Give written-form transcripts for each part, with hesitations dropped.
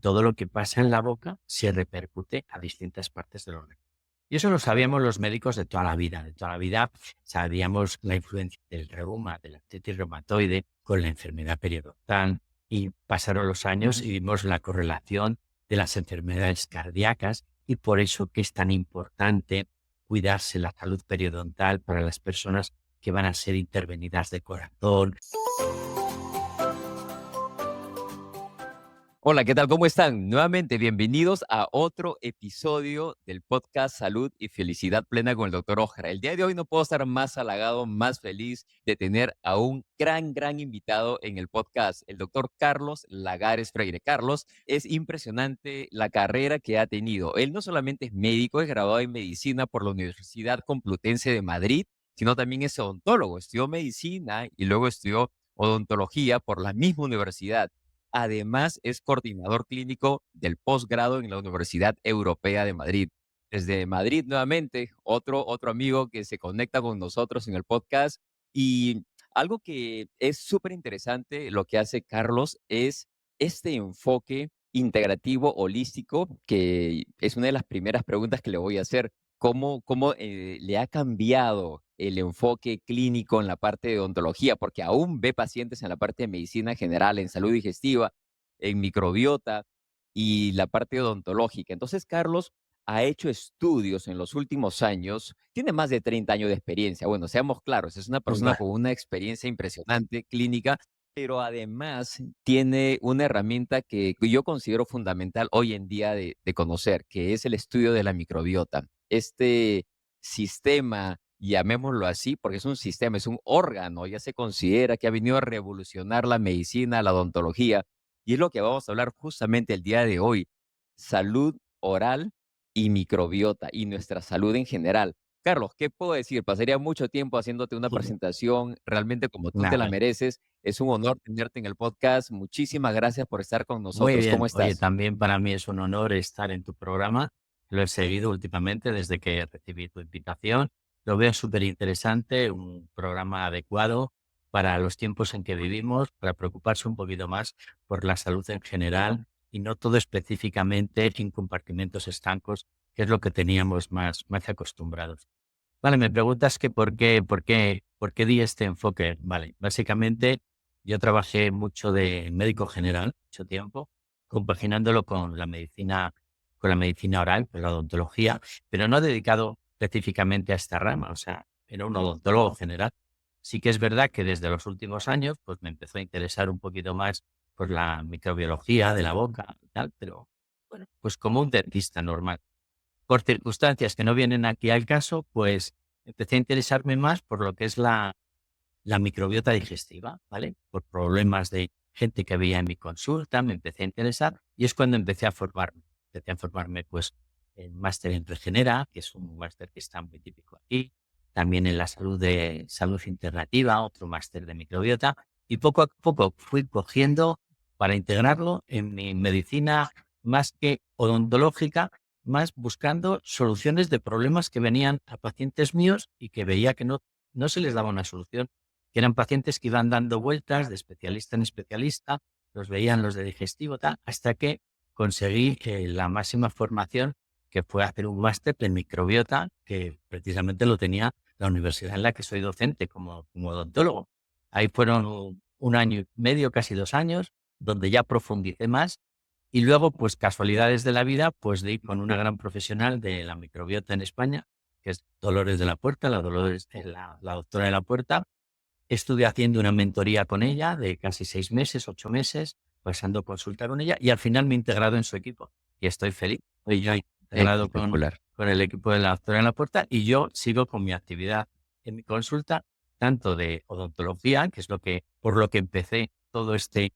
todo lo que pasa en la boca se repercute a distintas partes del órgano. Y eso lo sabíamos los médicos de toda la vida. De toda la vida sabíamos la influencia del reuma, de la artritis reumatoide, con la enfermedad periodontal. Y pasaron los años y vimos la correlación de las enfermedades cardíacas y por eso que es tan importante cuidarse la salud periodontal para las personas que van a ser intervenidas de corazón. Hola, ¿qué tal? ¿Cómo están? Nuevamente, bienvenidos a otro episodio del podcast Salud y Felicidad Plena con el Dr. Ojara. El día de hoy no puedo estar más halagado, más feliz de tener a un gran invitado en el podcast, el doctor Carlos Lagares Freire. Carlos, es impresionante la carrera que ha tenido. Él no solamente es médico, es graduado en medicina por la Universidad Complutense de Madrid, sino también es odontólogo. Estudió medicina y luego estudió odontología por la misma universidad. Además, es coordinador clínico del posgrado en la Universidad Europea de Madrid. Desde Madrid, nuevamente, otro amigo que se conecta con nosotros en el podcast. Y algo que es súper interesante, lo que hace Carlos, es este enfoque integrativo, holístico, que es una de las primeras preguntas que le voy a hacer. ¿Cómo le ha cambiado el enfoque clínico en la parte de odontología? Porque aún ve pacientes en la parte de medicina general, en salud digestiva, en microbiota y la parte odontológica. Entonces, Carlos ha hecho estudios en los últimos años, tiene más de 30 años de experiencia. Bueno, seamos claros, es una persona con una experiencia impresionante clínica, pero además tiene una herramienta que yo considero fundamental hoy en día de conocer, que es el estudio de la microbiota. Este sistema, llamémoslo así, porque es un sistema, es un órgano, ya se considera que ha venido a revolucionar la medicina, la odontología, y es lo que vamos a hablar justamente el día de hoy, salud oral y microbiota y nuestra salud en general. Carlos, ¿qué puedo decir? Pasaría mucho tiempo haciéndote una presentación, realmente como tú te la Nada, mereces. Es un honor tenerte en el podcast. Muchísimas gracias por estar con muy nosotros. ¿Cómo bien. Oye, estás? también para mí es un honor estar en tu programa. Lo he seguido últimamente desde que recibí tu invitación. Lo veo súper interesante, un programa adecuado para los tiempos en que vivimos, para preocuparse un poquito más por la salud en general y no todo específicamente en compartimentos estancos, que es lo que teníamos más acostumbrados. Vale, me preguntas que por qué di este enfoque. Vale, básicamente yo trabajé mucho de médico general, mucho tiempo, compaginándolo con la medicina oral, con la odontología, pero no dedicado específicamente a esta rama, o sea, era un odontólogo general. Sí que es verdad que desde los últimos años, pues me empezó a interesar un poquito más por la microbiología de la boca y tal, pero bueno, pues como un dentista normal. Por circunstancias que no vienen aquí al caso, pues empecé a interesarme más por lo que es la microbiota digestiva, ¿vale? Por problemas de gente que veía en mi consulta, me empecé a interesar y es cuando empecé a formarme. Empecé a formarme, pues, en máster en Regenera, que es un máster que está muy típico aquí, también en la salud integrativa, otro máster de microbiota, y poco a poco fui cogiendo para integrarlo en mi medicina más que odontológica, más buscando soluciones de problemas que venían a pacientes míos y que veía que no se les daba una solución, que eran pacientes que iban dando vueltas de especialista en especialista, los veían los de digestivo, tal, hasta que conseguí la máxima formación, que fue hacer un máster en microbiota, que precisamente lo tenía la universidad en la que soy docente como odontólogo. Ahí fueron un año y medio, casi 2 años, donde ya profundicé más y luego, pues casualidades de la vida, pues di con una gran profesional de la microbiota en España, que es Dolores de la Puerta, la doctora de la Puerta. Estuve haciendo una mentoría con ella de casi 6 meses, 8 meses, pasando consulta con ella y al final me he integrado en su equipo y estoy feliz. Estoy ya integrado Espectacular. con el equipo de la doctora en la Puerta y yo sigo con mi actividad en mi consulta, tanto de odontología, que es por lo que empecé todo este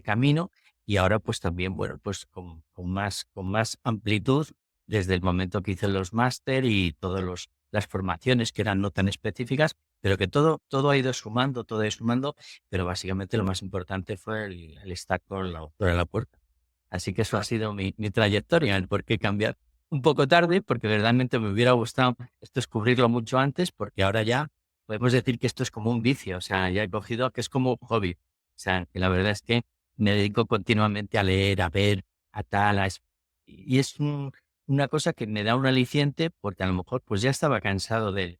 camino, y ahora pues también, bueno, pues con más amplitud desde el momento que hice los máster y todas las formaciones que eran no tan específicas, pero que todo ha ido sumando, todo ha ido sumando, pero básicamente lo más importante fue el estar con la doctora de la Puerta. Así que eso ha sido mi trayectoria, el por qué cambiar. Un poco tarde, porque verdaderamente me hubiera gustado esto descubrirlo mucho antes, porque ahora ya podemos decir que esto es como un vicio, o sea, ya he cogido que es como un hobby. O sea, que la verdad es que me dedico continuamente a leer, a ver, a tal, y es una cosa que me da un aliciente porque a lo mejor pues ya estaba cansado del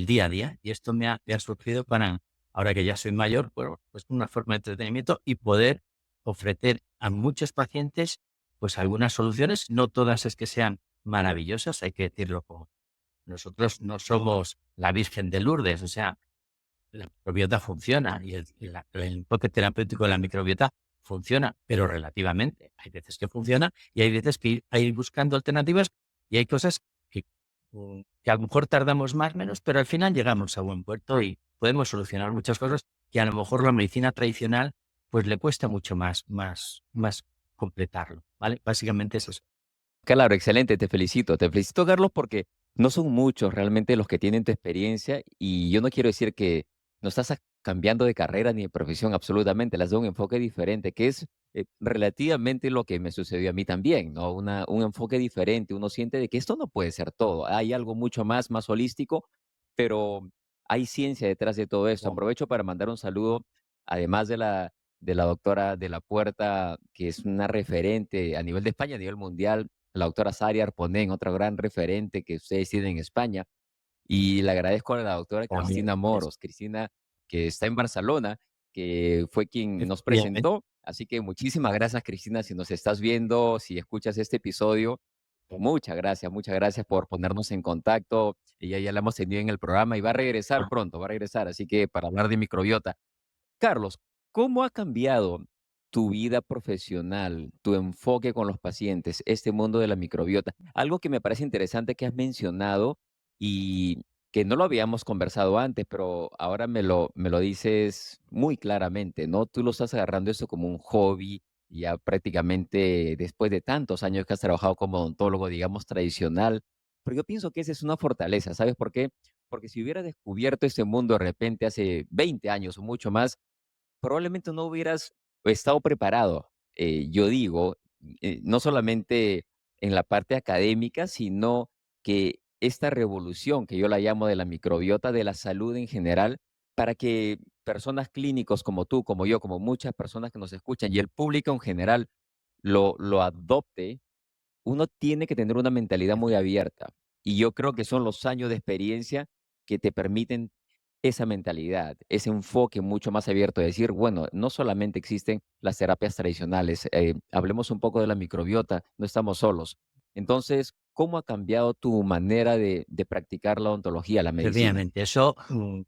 día a día y esto me ha surgido para, ahora que ya soy mayor, bueno, pues una forma de entretenimiento y poder ofrecer a muchos pacientes pues algunas soluciones, no todas es que sean maravillosas, hay que decirlo como nosotros no somos la Virgen de Lourdes, o sea, la microbiota funciona y el enfoque terapéutico de la microbiota funciona, pero relativamente. Hay veces que funciona y hay veces que hay ir buscando alternativas y hay cosas que, que a lo mejor tardamos más o menos, pero al final llegamos a buen puerto y podemos solucionar muchas cosas que a lo mejor la medicina tradicional pues le cuesta mucho más completarlo, ¿vale? Básicamente es eso. Claro, excelente, te felicito. Te felicito, Carlos, porque no son muchos realmente los que tienen tu experiencia y yo no quiero decir que no estás cambiando de carrera ni de profesión absolutamente, las de un enfoque diferente, que es relativamente lo que me sucedió a mí también, ¿no? Un enfoque diferente, uno siente de que esto no puede ser todo, hay algo mucho más holístico, pero hay ciencia detrás de todo esto. Claro. Aprovecho para mandar un saludo, además de la doctora de la Puerta, que es una referente a nivel de España, a nivel mundial, la doctora Sari Arponén, otra gran referente que ustedes tienen en España. Y le agradezco a la doctora También, Cristina ¿ves? Moros, Cristina, que está en Barcelona, que fue quien nos Efectivamente. presentó. Así que muchísimas gracias, Cristina, si nos estás viendo, si escuchas este episodio. Muchas gracias por ponernos en contacto. Ella ya la hemos tenido en el programa y va a regresar pronto, va a regresar. Así que para hablar de microbiota. Carlos, ¿cómo ha cambiado tu vida profesional, tu enfoque con los pacientes, este mundo de la microbiota? Algo que me parece interesante que has mencionado y que no lo habíamos conversado antes, pero ahora me lo dices muy claramente, ¿no? Tú lo estás agarrando esto como un hobby, ya prácticamente después de tantos años que has trabajado como odontólogo, digamos, tradicional. Pero yo pienso que esa es una fortaleza, ¿sabes por qué? Porque si hubiera descubierto este mundo de repente hace 20 años o mucho más, probablemente no hubieras estado preparado. Yo digo, no solamente en la parte académica, sino que esta revolución, que yo la llamo de la microbiota, de la salud en general, para que personas clínicos como tú, como yo, como muchas personas que nos escuchan y el público en general lo adopte, uno tiene que tener una mentalidad muy abierta. Y yo creo que son los años de experiencia que te permiten esa mentalidad, ese enfoque mucho más abierto de decir, bueno, no solamente existen las terapias tradicionales, hablemos un poco de la microbiota, no estamos solos. Entonces, ¿cómo ha cambiado tu manera de practicar la odontología, la medicina? Efectivamente, eso,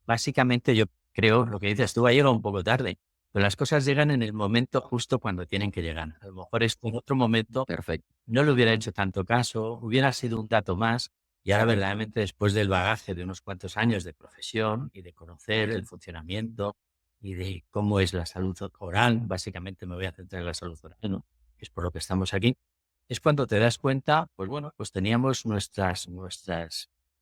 básicamente yo creo, lo que dices tú, ha llegado un poco tarde, pero las cosas llegan en el momento justo cuando tienen que llegar. A lo mejor es en otro momento Perfecto. no le hubiera hecho tanto caso, hubiera sido un dato más, y ahora verdaderamente después del bagaje de unos cuantos años de profesión y de conocer el funcionamiento y de cómo es la salud oral, básicamente me voy a centrar en la salud oral, ¿no? Que es por lo que estamos aquí, es cuando te das cuenta, pues bueno, pues teníamos nuestras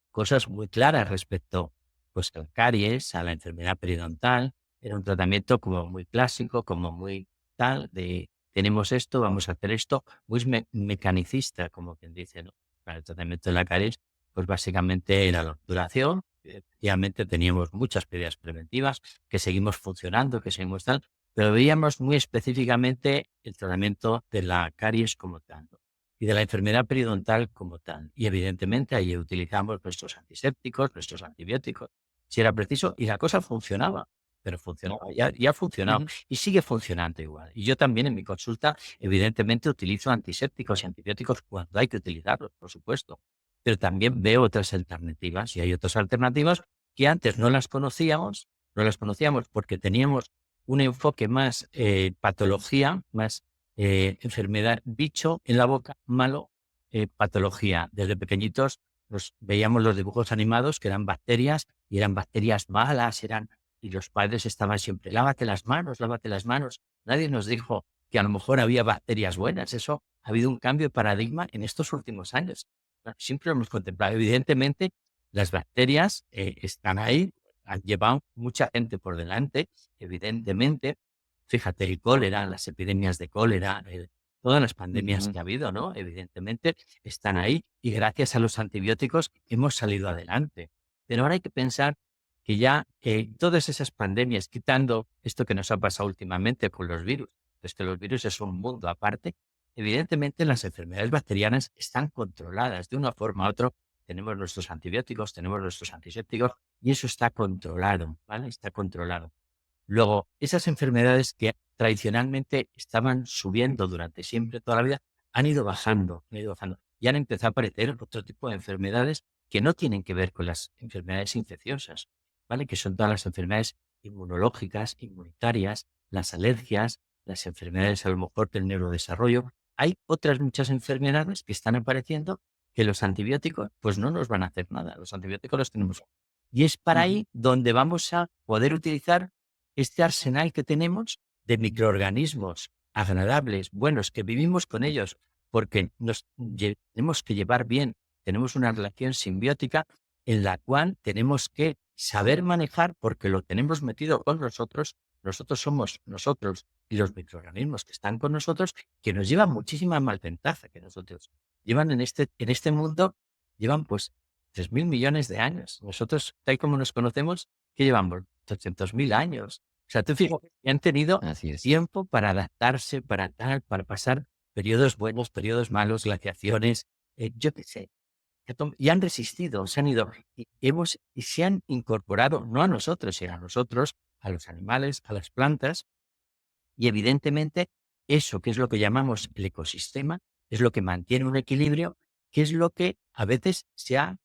cosas muy claras respecto pues al caries, a la enfermedad periodontal. Era un tratamiento como muy clásico, como muy tal, de tenemos esto, vamos a hacer esto, muy mecanicista, como quien dice, ¿no? Para el tratamiento de la caries, pues básicamente era la obturación. Efectivamente teníamos muchas medidas preventivas que seguimos funcionando, que seguimos tal, pero veíamos muy específicamente el tratamiento de la caries como tal, ¿no? Y de la enfermedad periodontal como tal. Y evidentemente ahí utilizamos nuestros antisépticos, nuestros antibióticos, si era preciso, y la cosa funcionaba, pero funcionaba, ya ha funcionado Ujú. y sigue funcionando igual. Y yo también en mi consulta, evidentemente, utilizo antisépticos y antibióticos cuando hay que utilizarlos, por supuesto, pero también veo otras alternativas y hay otras alternativas que antes no las conocíamos porque teníamos un enfoque más patología, más enfermedad, bicho en la boca, malo, patología. Desde pequeñitos veíamos los dibujos animados que eran bacterias y eran bacterias malas, y los padres estaban siempre, lávate las manos, lávate las manos. Nadie nos dijo que a lo mejor había bacterias buenas. Eso ha habido un cambio de paradigma en estos últimos años. Siempre lo hemos contemplado. Evidentemente, las bacterias están ahí, han llevado mucha gente por delante, evidentemente. Fíjate, el cólera, las epidemias de cólera, todas las pandemias Ujú. que ha habido, ¿no? Evidentemente están ahí y gracias a los antibióticos hemos salido adelante. Pero ahora hay que pensar que ya todas esas pandemias, quitando esto que nos ha pasado últimamente con los virus, es que los virus es un mundo aparte, Evidentemente, las enfermedades bacterianas están controladas de una forma u otra. Tenemos nuestros antibióticos, tenemos nuestros antisépticos y eso está controlado, ¿vale? Está controlado. Luego, esas enfermedades que tradicionalmente estaban subiendo durante siempre, toda la vida, han ido bajando y han empezado a aparecer otro tipo de enfermedades que no tienen que ver con las enfermedades infecciosas, ¿vale? Que son todas las enfermedades inmunológicas, inmunitarias, las alergias, las enfermedades a lo mejor del neurodesarrollo. Hay otras muchas enfermedades que están apareciendo que los antibióticos pues no nos van a hacer nada. Los antibióticos los tenemos. Y es para Ujú. ahí donde vamos a poder utilizar este arsenal que tenemos de microorganismos agradables, buenos, que vivimos con ellos, porque tenemos que llevar bien, tenemos una relación simbiótica en la cual tenemos que saber manejar porque lo tenemos metido con nosotros somos nosotros y los microorganismos que están con nosotros, que nos llevan muchísima más ventaja que nosotros. Llevan en este mundo, llevan pues 3.000 millones de años. Nosotros, tal y como nos conocemos, ¿qué llevamos? 800.000 años. O sea, tú fíjate, que han tenido Así es. tiempo para adaptarse, para tal, para pasar periodos buenos, periodos malos, glaciaciones, yo qué sé. Y han resistido, se han ido y se han incorporado, no a nosotros, sino a nosotros, a los animales, a las plantas, y evidentemente eso que es lo que llamamos el ecosistema, es lo que mantiene un equilibrio, que es lo que a veces se ha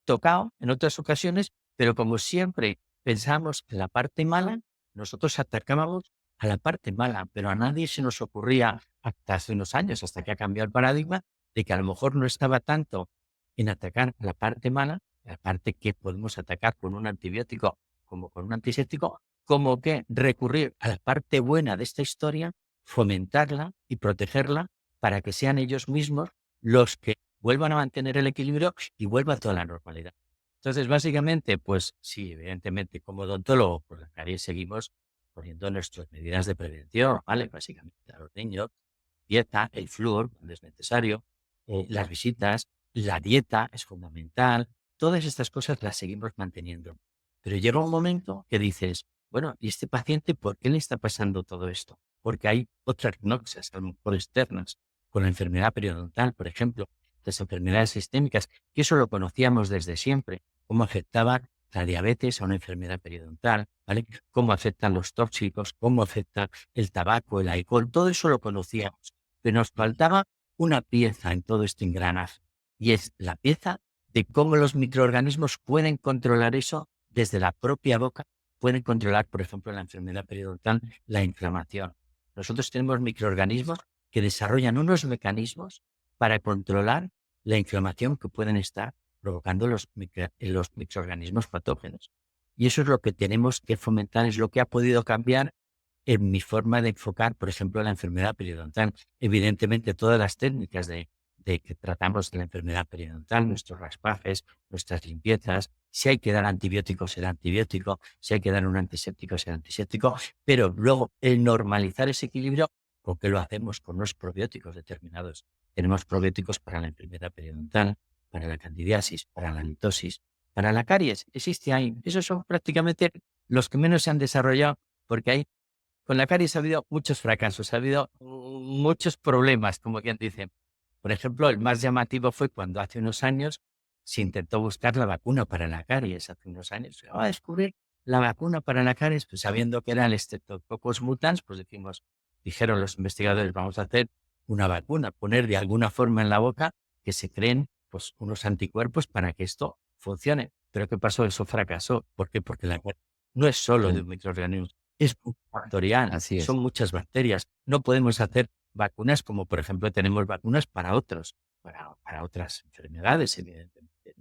tocado en otras ocasiones, pero como siempre pensamos en la parte mala, nosotros atacábamos a la parte mala, pero a nadie se nos ocurría hasta hace unos años, hasta que ha cambiado el paradigma, de que a lo mejor no estaba tanto en atacar la parte mala, la parte que podemos atacar con un antibiótico como con un antiséptico, como que recurrir a la parte buena de esta historia, fomentarla y protegerla para que sean ellos mismos los que vuelvan a mantener el equilibrio y vuelva toda la normalidad. Entonces, básicamente, pues sí, evidentemente, como odontólogo, por la caries seguimos poniendo nuestras medidas de prevención, ¿vale? Básicamente a los niños, dieta, el flúor, cuando es necesario, las visitas, la dieta es fundamental, todas estas cosas las seguimos manteniendo. Pero llega un momento que dices, bueno, ¿y este paciente por qué le está pasando todo esto? Porque hay otras noxias, a lo mejor externas, con la enfermedad periodontal, por ejemplo, las enfermedades sistémicas, que eso lo conocíamos desde siempre, cómo afectaba la diabetes a una enfermedad periodontal, ¿vale? Cómo afectan los tóxicos, cómo afecta el tabaco, el alcohol, todo eso lo conocíamos. Pero nos faltaba una pieza en todo este engranaje, y es la pieza de cómo los microorganismos pueden controlar eso desde la propia boca, pueden controlar, por ejemplo, la enfermedad periodontal, la inflamación. Nosotros tenemos microorganismos que desarrollan unos mecanismos para controlar la inflamación que pueden estar provocando los microorganismos patógenos. Y eso es lo que tenemos que fomentar, es lo que ha podido cambiar en mi forma de enfocar, por ejemplo, la enfermedad periodontal. Evidentemente, todas las técnicas de que tratamos de la enfermedad periodontal, nuestros raspajes, nuestras limpiezas, si hay que dar antibióticos, será antibiótico, si hay que dar un antiséptico, será antiséptico, pero luego el normalizar ese equilibrio, ¿con qué lo hacemos? Con unos probióticos determinados. Tenemos probióticos para la enfermedad periodontal, para la candidiasis, para la litosis, para la caries. Existe ahí. Esos son prácticamente los que menos se han desarrollado porque hay con la caries ha habido muchos fracasos, ha habido muchos problemas, como quien dice. Por ejemplo, el más llamativo fue cuando hace unos años se intentó buscar la vacuna para la caries. Hace unos años se va a descubrir la vacuna para la caries, pues sabiendo que era el Streptococcus mutans, pues dijeron los investigadores, vamos a hacer una vacuna, poner de alguna forma en la boca que se creen pues unos anticuerpos para que esto funcione. Pero ¿qué pasó? Eso fracasó. ¿Por qué? Porque la caries no es solo de Sí, un microorganismo, es factorial, así son es. muchas bacterias. No podemos hacer vacunas como, por ejemplo, tenemos vacunas para otros, para otras enfermedades, evidentemente.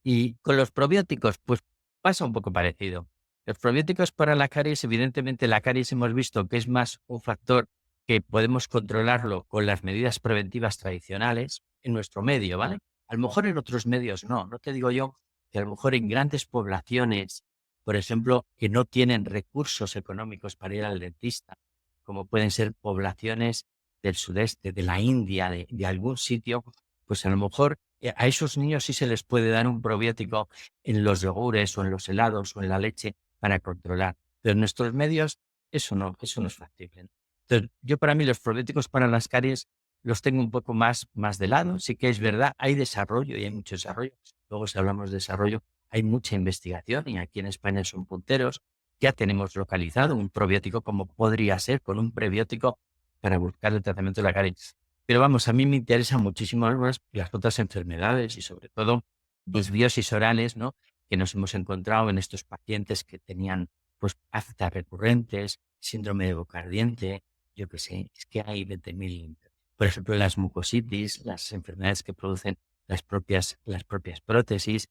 Y con los probióticos, pues pasa un poco parecido. Los probióticos para la caries, evidentemente la caries hemos visto que es más un factor que podemos controlarlo con las medidas preventivas tradicionales en nuestro medio, ¿vale? A lo mejor en otros medios no, no te digo yo que a lo mejor en grandes poblaciones, por ejemplo, que no tienen recursos económicos para ir al dentista, como pueden ser poblaciones del sudeste, de la India, de algún sitio, pues a lo mejor a esos niños sí se les puede dar un probiótico en los yogures o en los helados o en la leche para controlar. Pero en nuestros medios eso no es factible. Entonces, yo para mí los probióticos para las caries los tengo un poco más de lado. Sí que es verdad, hay desarrollo y hay mucho desarrollo. Luego, si hablamos de desarrollo, hay mucha investigación y aquí en España son punteros. Ya tenemos localizado un probiótico como podría ser con un prebiótico para buscar el tratamiento de la caries. Pero vamos, a mí me interesan muchísimo las otras enfermedades y sobre todo disbiosis orales, ¿no? Que nos hemos encontrado en estos pacientes que tenían pues aftas recurrentes, síndrome de boca ardiente, yo qué sé, es que hay 20.000, por ejemplo, las mucositis, las enfermedades que producen las propias prótesis.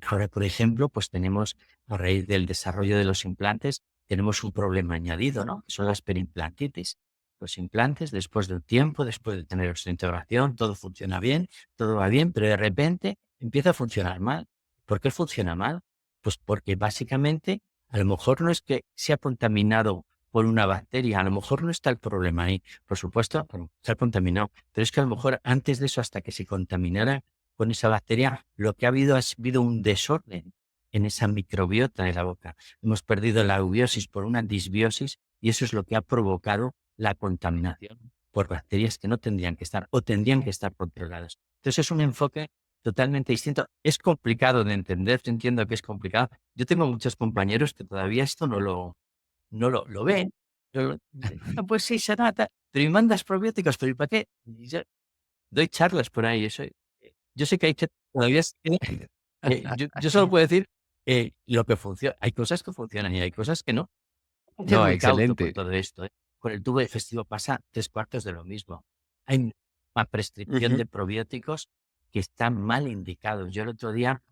Ahora, por ejemplo, pues tenemos, a raíz del desarrollo de los implantes, tenemos un problema añadido, ¿no? Que son las perimplantitis. Los implantes, después de un tiempo, después de tener su integración, todo funciona bien, todo va bien, pero de repente empieza a funcionar mal. ¿Por qué funciona mal? Pues porque básicamente a lo mejor no es que sea contaminado por una bacteria, a lo mejor no está el problema ahí. Por supuesto, bueno, está contaminado, pero es que a lo mejor antes de eso, hasta que se contaminara con esa bacteria, lo que ha habido un desorden en esa microbiota de la boca. Hemos perdido la eubiosis por una disbiosis y eso es lo que ha provocado la contaminación por bacterias que no tendrían que estar o tendrían que estar controladas. Entonces es un enfoque totalmente distinto. Es complicado de entender, yo entiendo que es complicado. Yo tengo muchos compañeros que todavía esto no lo ven. Pues sí, se nota. Pero ¿y mandas probióticos? ¿Pero y para qué? Y yo doy charlas por ahí. Yo sé que hay gente que todavía yo solo puedo decir lo que funciona. Hay cosas que funcionan y hay cosas que no. Hay que ser No, muy cauto con excelente. todo esto, ¿eh? Con el tubo digestivo pasa 3/4 de lo mismo. Hay una prescripción Ujú. de probióticos que están mal indicados. Yo el otro día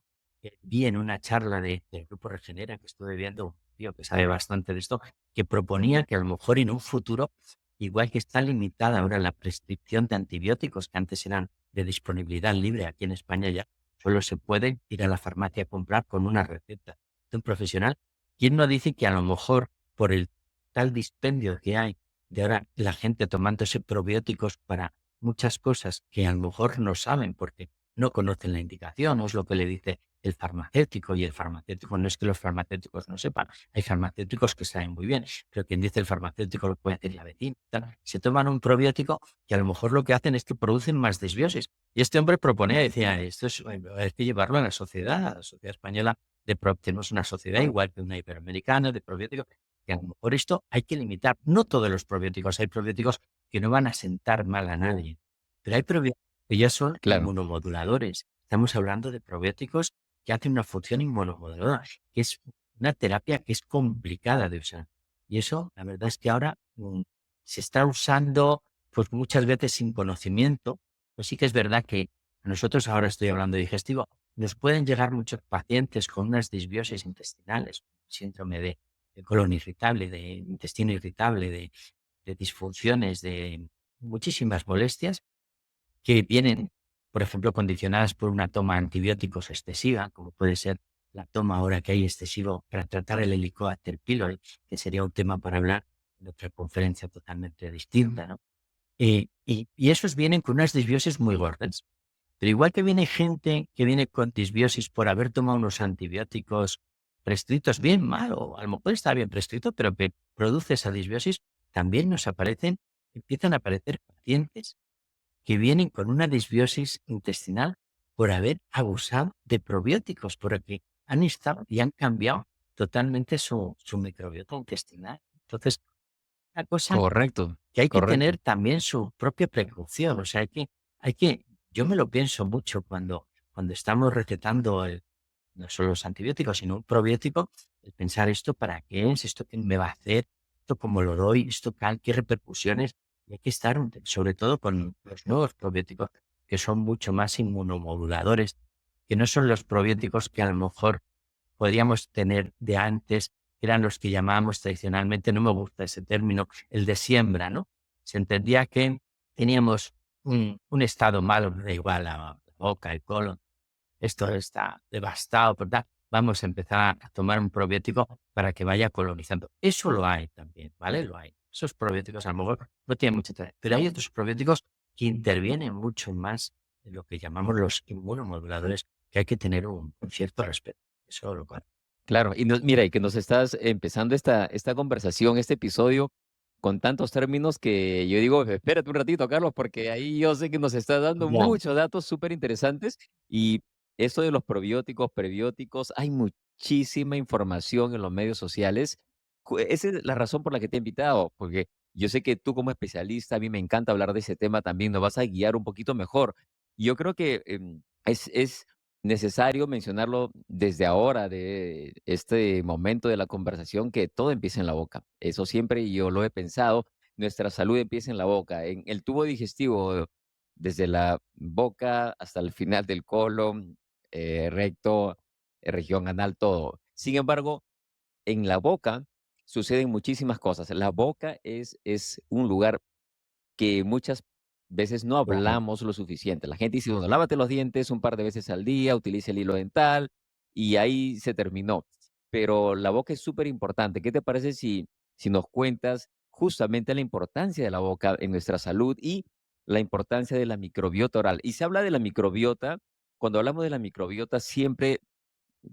vi en una charla del Grupo Regenera, que estuve viendo un tío que sabe bastante de esto, que proponía que a lo mejor en un futuro, igual que está limitada ahora la prescripción de antibióticos, que antes eran de disponibilidad libre aquí en España ya, solo se puede ir a la farmacia a comprar con una receta de un profesional. ¿Quién no dice que a lo mejor por el tal dispendio que hay de ahora la gente tomándose probióticos para muchas cosas que a lo mejor no saben porque no conocen la indicación, o es lo que le dice el farmacéutico, y el farmacéutico no es que los farmacéuticos no sepan, hay farmacéuticos que saben muy bien, pero quien dice el farmacéutico lo puede decir la vecina, tal. Se toman un probiótico que a lo mejor lo que hacen es que producen más disbiosis. Y este hombre proponía, decía, esto hay que llevarlo a la sociedad española tenemos una sociedad igual que una iberoamericana de probióticos, que a lo mejor esto hay que limitar. No todos los probióticos, hay probióticos que no van a sentar mal a nadie, pero hay probióticos que ya son Claro. inmunomoduladores. Estamos hablando de probióticos que hacen una función inmunomoduladora, que es una terapia que es complicada de usar. Y eso, la verdad es que ahora se está usando pues muchas veces sin conocimiento. Pues sí que es verdad que nosotros, ahora estoy hablando de digestivo, nos pueden llegar muchos pacientes con unas disbiosis intestinales, síndrome de colon irritable, de intestino irritable, de disfunciones, de muchísimas molestias que vienen, por ejemplo, condicionadas por una toma de antibióticos excesiva, como puede ser la toma ahora que hay excesivo para tratar el Helicobacter pylori, que sería un tema para hablar en otra conferencia totalmente distinta, ¿no? Y esos vienen con unas disbiosis muy gordas. Pero igual que viene gente que viene con disbiosis por haber tomado unos antibióticos prescritos bien, mal, o a lo mejor está bien prescrito, pero que produce esa disbiosis, también empiezan a aparecer pacientes que vienen con una disbiosis intestinal por haber abusado de probióticos, porque han estado y han cambiado totalmente su microbiota intestinal. Entonces, una cosa Correcto, que hay que correcto. tener también su propia precaución. O sea, yo me lo pienso mucho cuando estamos recetando no solo los antibióticos, sino un probiótico, el pensar esto para qué es, esto qué me va a hacer, esto cómo lo doy, esto qué repercusiones. Y hay que estar, sobre todo con los nuevos probióticos, que son mucho más inmunomoduladores, que no son los probióticos que a lo mejor podríamos tener de antes, que eran los que llamábamos tradicionalmente, no me gusta ese término, el de siembra, ¿no? Se entendía que teníamos un estado malo, da igual la boca, el colon, esto está devastado, ¿verdad? Vamos a empezar a tomar un probiótico para que vaya colonizando. Eso lo hay también, ¿vale? Lo hay. Esos probióticos a lo mejor no tienen mucha interés, pero hay otros probióticos que intervienen mucho más en lo que llamamos los inmunomoduladores, que hay que tener un cierto respeto. Eso lo cual. Claro, y mira, y que nos estás empezando esta conversación, este episodio, con tantos términos que yo digo, espérate un ratito, Carlos, porque ahí yo sé que nos está dando Ya, muchos datos súper interesantes. Y esto de los probióticos, prebióticos, hay muchísima información en los medios sociales. Esa es la razón por la que te he invitado, porque yo sé que tú como especialista, a mí me encanta hablar de ese tema también, nos vas a guiar un poquito mejor. Y yo creo que es necesario mencionarlo desde ahora, de este momento de la conversación, que todo empieza en la boca. Eso siempre yo lo he pensado. Nuestra salud empieza en la boca, en el tubo digestivo, desde la boca hasta el final del colon, recto, región anal, todo. Sin embargo, en la boca suceden muchísimas cosas. La boca es un lugar que muchas veces no claro. hablamos lo suficiente. La gente dice, bueno, lávate los dientes un par de veces al día, utiliza el hilo dental y ahí se terminó. Pero la boca es súper importante. ¿Qué te parece si nos cuentas justamente la importancia de la boca en nuestra salud y la importancia de la microbiota oral? Y se habla de la microbiota, cuando hablamos de la microbiota, siempre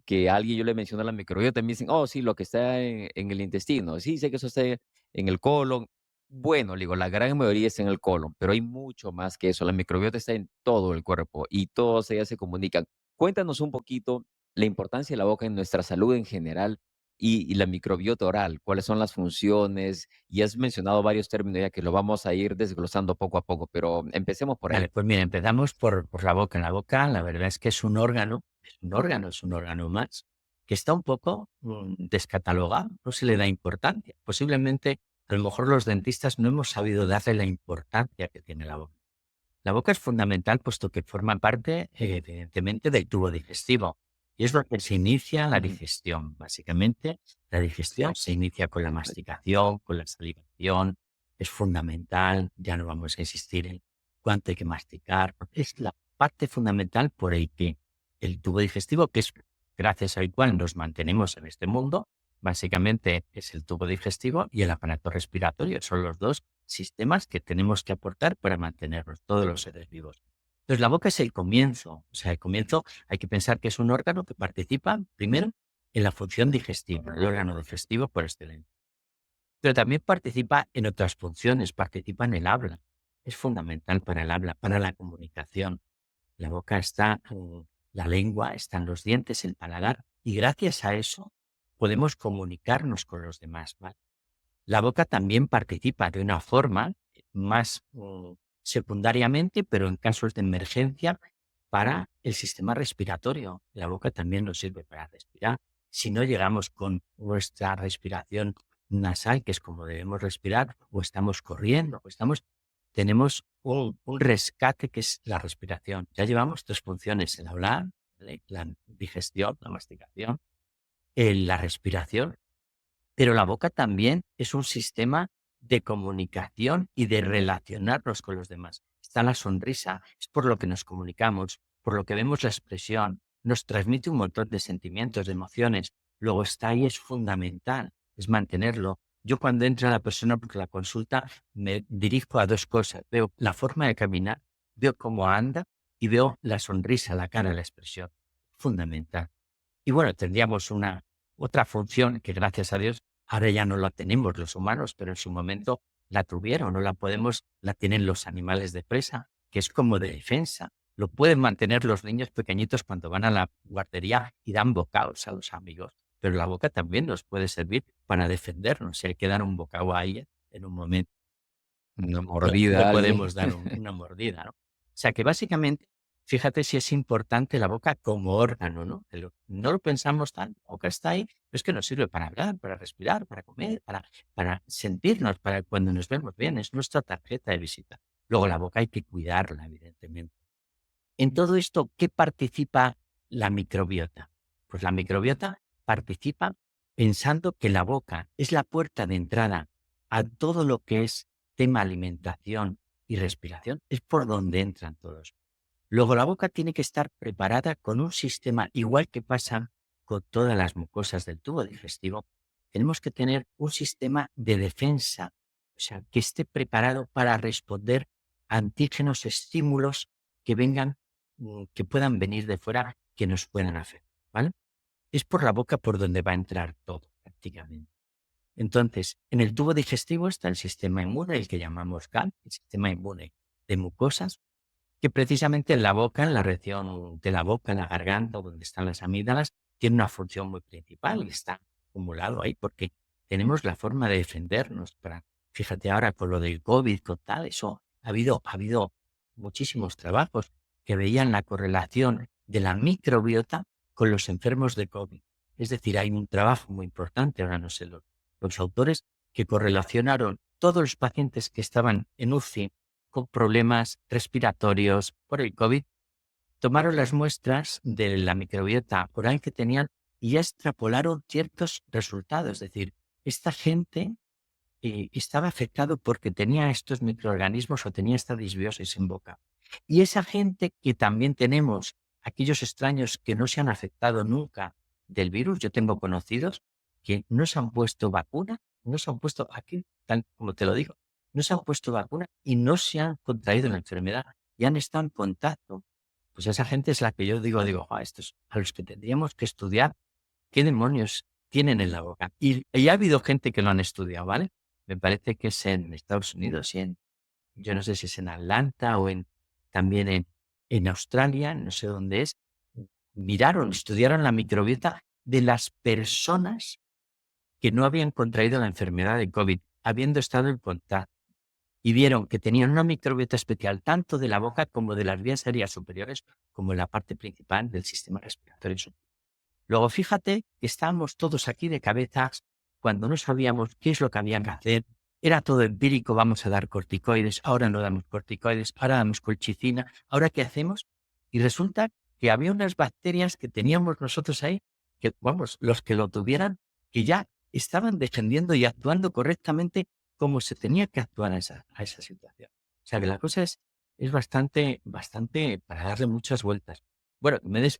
que a alguien yo le menciono la microbiota, me dicen: "Oh, sí, lo que está en el intestino". Sí, sé que eso está en el colon. Bueno, le digo, la gran mayoría está en el colon, pero hay mucho más que eso. La microbiota está en todo el cuerpo y todas ellas se comunican. Cuéntanos un poquito la importancia de la boca en nuestra salud en general y la microbiota oral. ¿Cuáles son las funciones? Y has mencionado varios términos ya que lo vamos a ir desglosando poco a poco, pero empecemos por Vale, ahí. pues mira, empezamos por la boca. La boca, la verdad es que es un órgano más, que está un poco descatalogado, no se le da importancia. Posiblemente, a lo mejor los dentistas no hemos sabido darle la importancia que tiene la boca. La boca es fundamental puesto que forma parte, evidentemente, del tubo digestivo. Y es lo que se inicia la Ujú. digestión. Básicamente, la digestión se inicia con la masticación, con la salivación. Es fundamental, ya no vamos a insistir en cuánto hay que masticar. Porque es la parte fundamental por el que el tubo digestivo, que es gracias al cual nos mantenemos en este mundo, básicamente es el tubo digestivo y el aparato respiratorio. Son los dos sistemas que tenemos que aportar para mantenernos todos los seres vivos. Entonces, la boca es el comienzo. O sea, el comienzo hay que pensar que es un órgano que participa, primero, en la función digestiva, el órgano digestivo por excelencia. Pero también participa en otras funciones, participa en el habla. Es fundamental para el habla, para la comunicación. La boca está, la lengua, están los dientes, el paladar, y gracias a eso podemos comunicarnos con los demás, ¿vale? La boca también participa de una forma más secundariamente, pero en casos de emergencia, para el sistema respiratorio. La boca también nos sirve para respirar. Si no llegamos con nuestra respiración nasal, que es como debemos respirar, o estamos corriendo, tenemos un rescate que es la respiración. Ya llevamos tres funciones: el hablar, ¿vale?, la digestión, la masticación, la respiración, pero la boca también es un sistema de comunicación y de relacionarnos con los demás. Está la sonrisa, es por lo que nos comunicamos, por lo que vemos la expresión, nos transmite un montón de sentimientos, de emociones. Luego está ahí, es fundamental, es mantenerlo. Yo cuando entra la persona por la consulta me dirijo a dos cosas. Veo la forma de caminar, veo cómo anda y veo la sonrisa, la cara, la expresión. Fundamental. Y bueno, tendríamos una otra función que, gracias a Dios, ahora ya no la tenemos los humanos, pero en su momento la tuvieron, no la podemos, la tienen los animales de presa, que es como de defensa. Lo pueden mantener los niños pequeñitos cuando van a la guardería y dan bocados a los amigos. Pero la boca también nos puede servir para defendernos. Si hay que dar un bocado a alguien en un momento, Una le mordida a alguien. podemos dar una mordida, ¿no? O sea que básicamente, fíjate si es importante la boca como órgano, ¿no? No lo pensamos tanto. La boca está ahí, pero es que nos sirve para hablar, para respirar, para comer, para sentirnos, para cuando nos vemos bien. Es nuestra tarjeta de visita. Luego la boca hay que cuidarla, evidentemente. En todo esto, ¿qué participa la microbiota? Pues la microbiota participa pensando que la boca es la puerta de entrada a todo lo que es tema alimentación y respiración. Es por donde entran todos. Luego la boca tiene que estar preparada con un sistema, igual que pasa con todas las mucosas del tubo digestivo. Tenemos que tener un sistema de defensa, o sea, que esté preparado para responder a antígenos, estímulos que vengan, que puedan venir de fuera, que nos puedan afectar, ¿vale? Es por la boca por donde va a entrar todo, prácticamente. Entonces, en el tubo digestivo está el sistema inmune, el que llamamos GAL, el sistema inmune de mucosas, que precisamente en la boca, en la región de la boca, en la garganta, donde están las amígdalas, tiene una función muy principal y está acumulado ahí porque tenemos la forma de defendernos. Fíjate ahora con lo del COVID, con tal, eso ha habido muchísimos trabajos que veían la correlación de la microbiota con los enfermos de COVID. Es decir, hay un trabajo muy importante, ahora no sé los autores, que correlacionaron todos los pacientes que estaban en UCI con problemas respiratorios por el COVID, tomaron las muestras de la microbiota oral que tenían y ya extrapolaron ciertos resultados. Es decir, esta gente estaba afectado porque tenía estos microorganismos o tenía esta disbiosis en boca. Y esa gente que también tenemos, aquellos extraños que no se han afectado nunca del virus, yo tengo conocidos que no se han puesto vacuna, no se han puesto aquí, tal como te lo digo, no se han puesto vacuna y no se han contraído la enfermedad y han estado en contacto. Pues esa gente es la que yo digo, "Ah, estos a los que tendríamos que estudiar qué demonios tienen en la boca". Y ha habido gente que lo han estudiado, ¿vale? Me parece que es en Estados Unidos y yo no sé si es en Atlanta o también en Australia, no sé dónde es. Estudiaron la microbiota de las personas que no habían contraído la enfermedad de COVID, habiendo estado en contacto. Y vieron que tenían una microbiota especial tanto de la boca como de las vías aéreas superiores, como en la parte principal del sistema respiratorio superior. Luego, fíjate que estábamos todos aquí de cabezas cuando no sabíamos qué es lo que había que hacer. Era todo empírico, vamos a dar corticoides, ahora no damos corticoides, ahora damos colchicina, ¿ahora qué hacemos? Y resulta que había unas bacterias que teníamos nosotros ahí, que, vamos, los que lo tuvieran, que ya estaban defendiendo y actuando correctamente como se tenía que actuar a esa situación. O sea que la cosa es bastante para darle muchas vueltas. Bueno, me des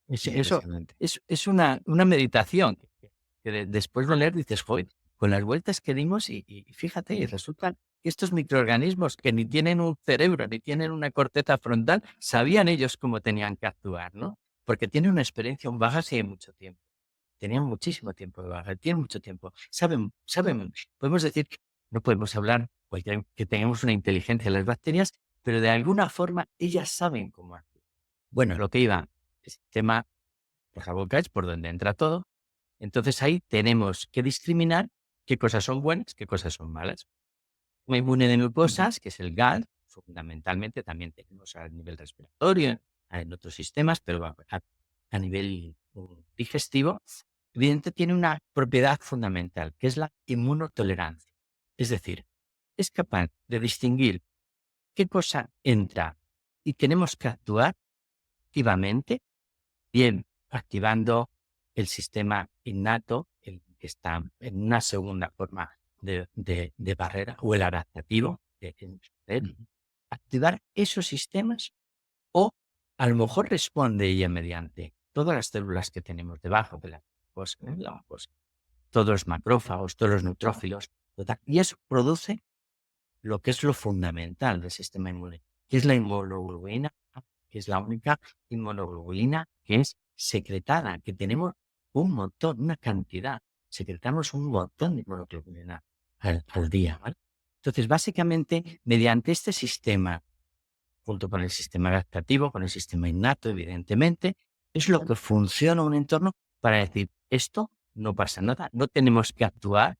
eso Impresionante. es una meditación que después de leer dices: "Joder", con las vueltas que dimos y fíjate, y resulta que estos microorganismos que ni tienen un cerebro, ni tienen una corteza frontal, sabían ellos cómo tenían que actuar, ¿no? Porque tienen una experiencia, un bagaje de mucho tiempo. Tenían muchísimo tiempo de bagaje, tienen mucho tiempo. Saben, podemos decir que no podemos hablar que tengamos una inteligencia en las bacterias, pero de alguna forma ellas saben cómo actuar. Bueno, lo que iba, el sistema por la boca es por donde entra todo. Entonces ahí tenemos que discriminar qué cosas son buenas, qué cosas son malas. Un inmune de Ujú. mucosas, que es el GAL, fundamentalmente también tenemos a nivel respiratorio, en otros sistemas, pero a nivel digestivo, evidentemente tiene una propiedad fundamental, que es la inmunotolerancia. Es decir, es capaz de distinguir qué cosa entra y tenemos que actuar activamente. Bien, activando el sistema innato, el que está en una segunda forma de barrera, o el adaptativo, Ujú. activar esos sistemas, o a lo mejor responde ella mediante todas las células que tenemos debajo de la mucosa, todos los macrófagos, todos los neutrófilos, y eso produce lo que es lo fundamental del sistema inmune, que es la inmunoglobulina, que es la única inmunoglobulina que es secretada, que tenemos un montón, una cantidad. Secretamos un montón de inmunoglobulina al día, ¿vale? Entonces, básicamente, mediante este sistema, junto con el sistema adaptativo, con el sistema innato, evidentemente, es lo que funciona un entorno para decir, esto no pasa nada, no tenemos que actuar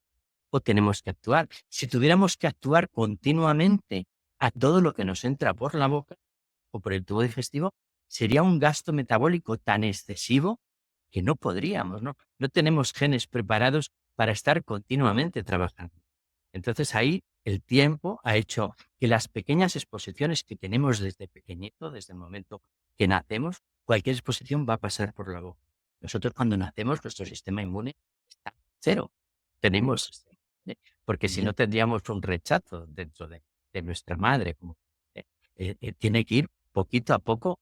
o tenemos que actuar. Si tuviéramos que actuar continuamente a todo lo que nos entra por la boca o por el tubo digestivo, sería un gasto metabólico tan excesivo que no podríamos, ¿no? No tenemos genes preparados para estar continuamente trabajando. Entonces ahí el tiempo ha hecho que las pequeñas exposiciones que tenemos desde pequeñito, desde el momento que nacemos, cualquier exposición va a pasar por la boca. Nosotros cuando nacemos, nuestro sistema inmune está cero. Tenemos, porque si no Ya. tendríamos un rechazo dentro de nuestra madre. Tiene que ir poquito a poco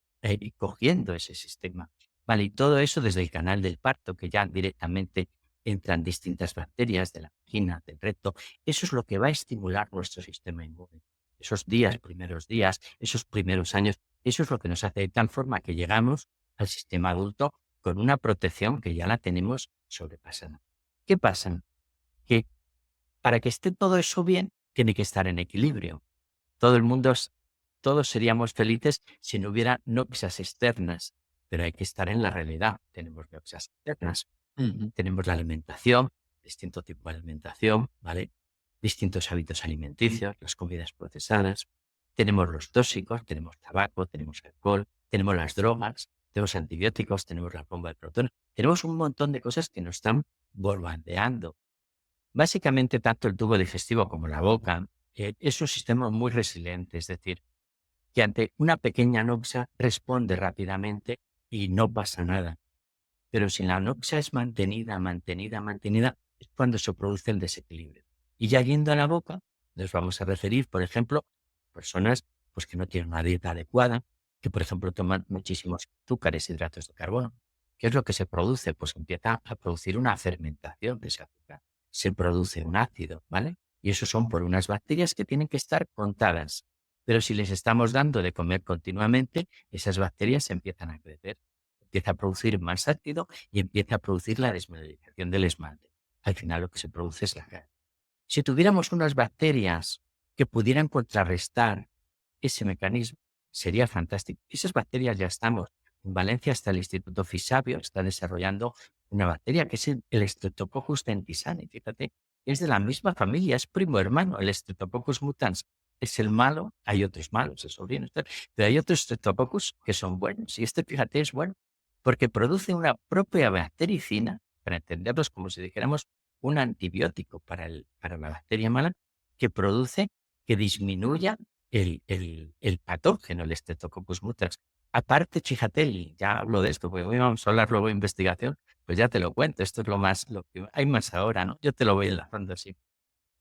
cogiendo ese sistema. Vale, y todo eso desde el canal del parto, que ya directamente entran distintas bacterias de la vagina, del recto. Eso es lo que va a estimular nuestro sistema inmune. Esos días, primeros días, esos primeros años, eso es lo que nos hace de tal forma que llegamos al sistema adulto con una protección que ya la tenemos sobrepasada. ¿Qué pasa? que para que esté todo eso bien, tiene que estar en equilibrio. Todo el mundo, todos seríamos felices si no hubiera noxias externas, pero hay que estar en la realidad. Tenemos noxias externas, Ujú. tenemos la alimentación, distinto tipo de alimentación, ¿vale? Distintos hábitos alimenticios, las comidas procesadas, tenemos los tóxicos, tenemos tabaco, tenemos alcohol, tenemos las drogas, tenemos antibióticos, tenemos la bomba de protones, tenemos un montón de cosas que nos están bombardeando. Básicamente, tanto el tubo digestivo como la boca es un sistema muy resiliente, es decir, que ante una pequeña anoxia responde rápidamente y no pasa nada. Pero si la anoxia es mantenida, es cuando se produce el desequilibrio. Y ya yendo a la boca, nos vamos a referir, por ejemplo, a personas pues, que no tienen una dieta adecuada, que, por ejemplo, toman muchísimos azúcares, hidratos de carbono. ¿Qué es lo que se produce? Pues empieza a producir una fermentación de ese azúcar. Se produce un ácido, ¿vale? Y eso son por unas bacterias que tienen que estar contadas. Pero si les estamos dando de comer continuamente, esas bacterias empiezan a crecer, empieza a producir más ácido y empieza a producir la desmineralización del esmalte. Al final lo que se produce es la caries. Si tuviéramos unas bacterias que pudieran contrarrestar ese mecanismo, sería fantástico. Esas bacterias ya estamos. En Valencia está el Instituto Fisabio, está desarrollando una bacteria que es el Streptococcus tentisani. Fíjate, es de la misma familia, es primo hermano. El Streptococcus mutans es el malo, hay otros malos, el sobrino, pero hay otros Streptococcus que son buenos. Y este, fíjate, es bueno porque produce una propia bactericina, para entenderlos como si dijéramos un antibiótico para la bacteria mala, que produce que disminuya el patógeno, el Streptococcus mutans. Aparte, fíjate, y ya hablo de esto, porque hoy vamos a hablar luego de investigación, pues ya te lo cuento, esto es lo que hay más ahora, ¿no? Yo te lo voy enlazando así.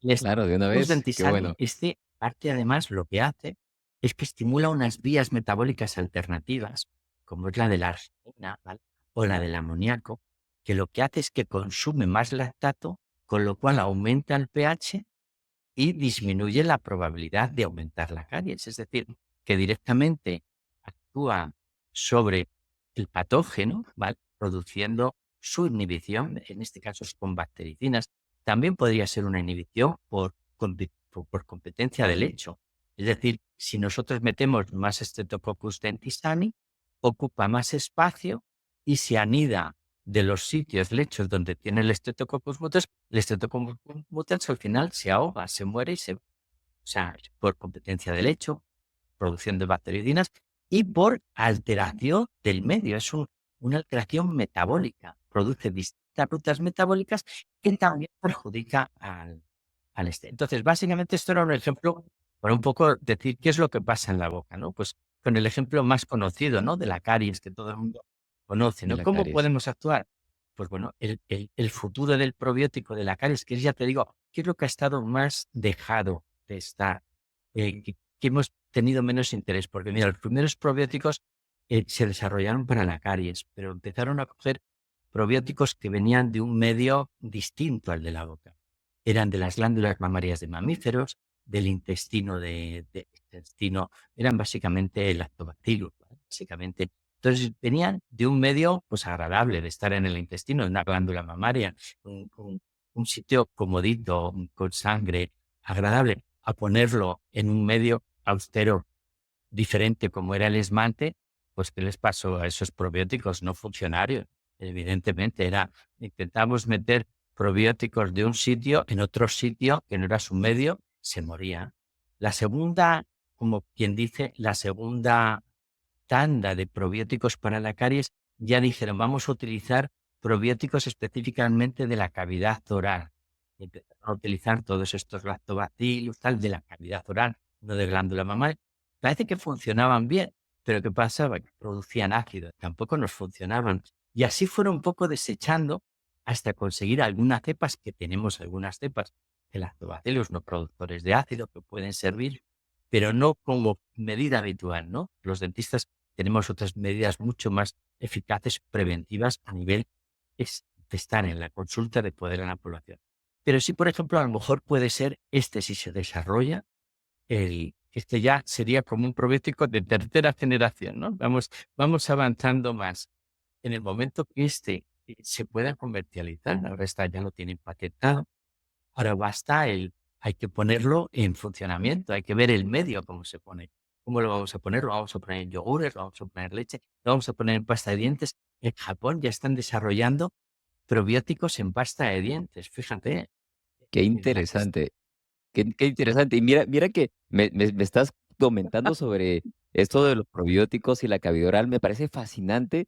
El Claro, de una Streptococcus vez. Qué dentisani, bueno. este parte además lo que hace es que estimula unas vías metabólicas alternativas, como es la de la arginina, ¿vale? O la del amoníaco, que lo que hace es que consume más lactato, con lo cual aumenta el pH y disminuye la probabilidad de aumentar la caries. Es decir, que directamente actúa sobre el patógeno, ¿vale? Produciendo su inhibición, en este caso es con bactericinas. También podría ser una inhibición por competencia del lecho. Es decir, si nosotros metemos más Streptococcus tentisani, ocupa más espacio y se anida de los sitios, lechos donde tiene el Streptococcus mutans al final se ahoga, se muere o sea, por competencia del lecho, producción de bacteriocinas y por alteración del medio. Es una alteración metabólica. Produce distintas rutas metabólicas que también perjudica al este. Entonces, básicamente esto era un ejemplo para un poco decir qué es lo que pasa en la boca, ¿no? Pues con el ejemplo más conocido, ¿no? De la caries que todo el mundo conoce, De ¿no? la ¿Cómo caries. podemos actuar? Pues bueno, el futuro del probiótico de la caries, que ya te digo, ¿qué es lo que ha estado más dejado de estar? Que hemos tenido menos interés, porque mira, los primeros probióticos se desarrollaron para la caries, pero empezaron a coger probióticos que venían de un medio distinto al de la boca. Eran de las glándulas mamarias de mamíferos, del intestino intestino, eran básicamente el lactobacillus, ¿vale? Básicamente. Entonces venían de un medio pues agradable de estar en el intestino, en una glándula mamaria, un sitio comodito, con sangre, agradable, a ponerlo en un medio austero diferente como era el esmalte, pues ¿qué les pasó a esos probióticos no funcionarios? Evidentemente intentamos meter probióticos de un sitio en otro sitio que no era su medio, se moría. La segunda, como quien dice, la segunda tanda de probióticos para la caries, ya dijeron, vamos a utilizar probióticos específicamente de la cavidad oral. Y empezaron a utilizar todos estos lactobacillus, tal, de la cavidad oral, no de glándula mamaria. Parece que funcionaban bien, pero ¿qué pasaba? Que producían ácido, tampoco nos funcionaban. Y así fueron un poco desechando hasta conseguir algunas cepas, que tenemos algunas cepas de lactobacillus no productores de ácido que pueden servir, pero no como medida habitual, ¿no? Los dentistas tenemos otras medidas mucho más eficaces, preventivas a nivel de estar en la consulta, de poder en la población. Pero sí, por ejemplo, a lo mejor puede ser si se desarrolla, este ya sería como un probiótico de tercera generación, ¿no? Vamos avanzando más. En el momento que se pueda comercializar, ahora ya lo tienen patentado, Ahora hay que ponerlo en funcionamiento, hay que ver el medio cómo se pone. ¿Cómo lo vamos a poner? Lo vamos a poner en yogures, lo vamos a poner en leche, lo vamos a poner en pasta de dientes. En Japón ya están desarrollando probióticos en pasta de dientes, fíjate. Qué La que es- interesante. Qué interesante. Y mira que me estás comentando sobre esto de los probióticos y la cavidad oral. Me parece fascinante,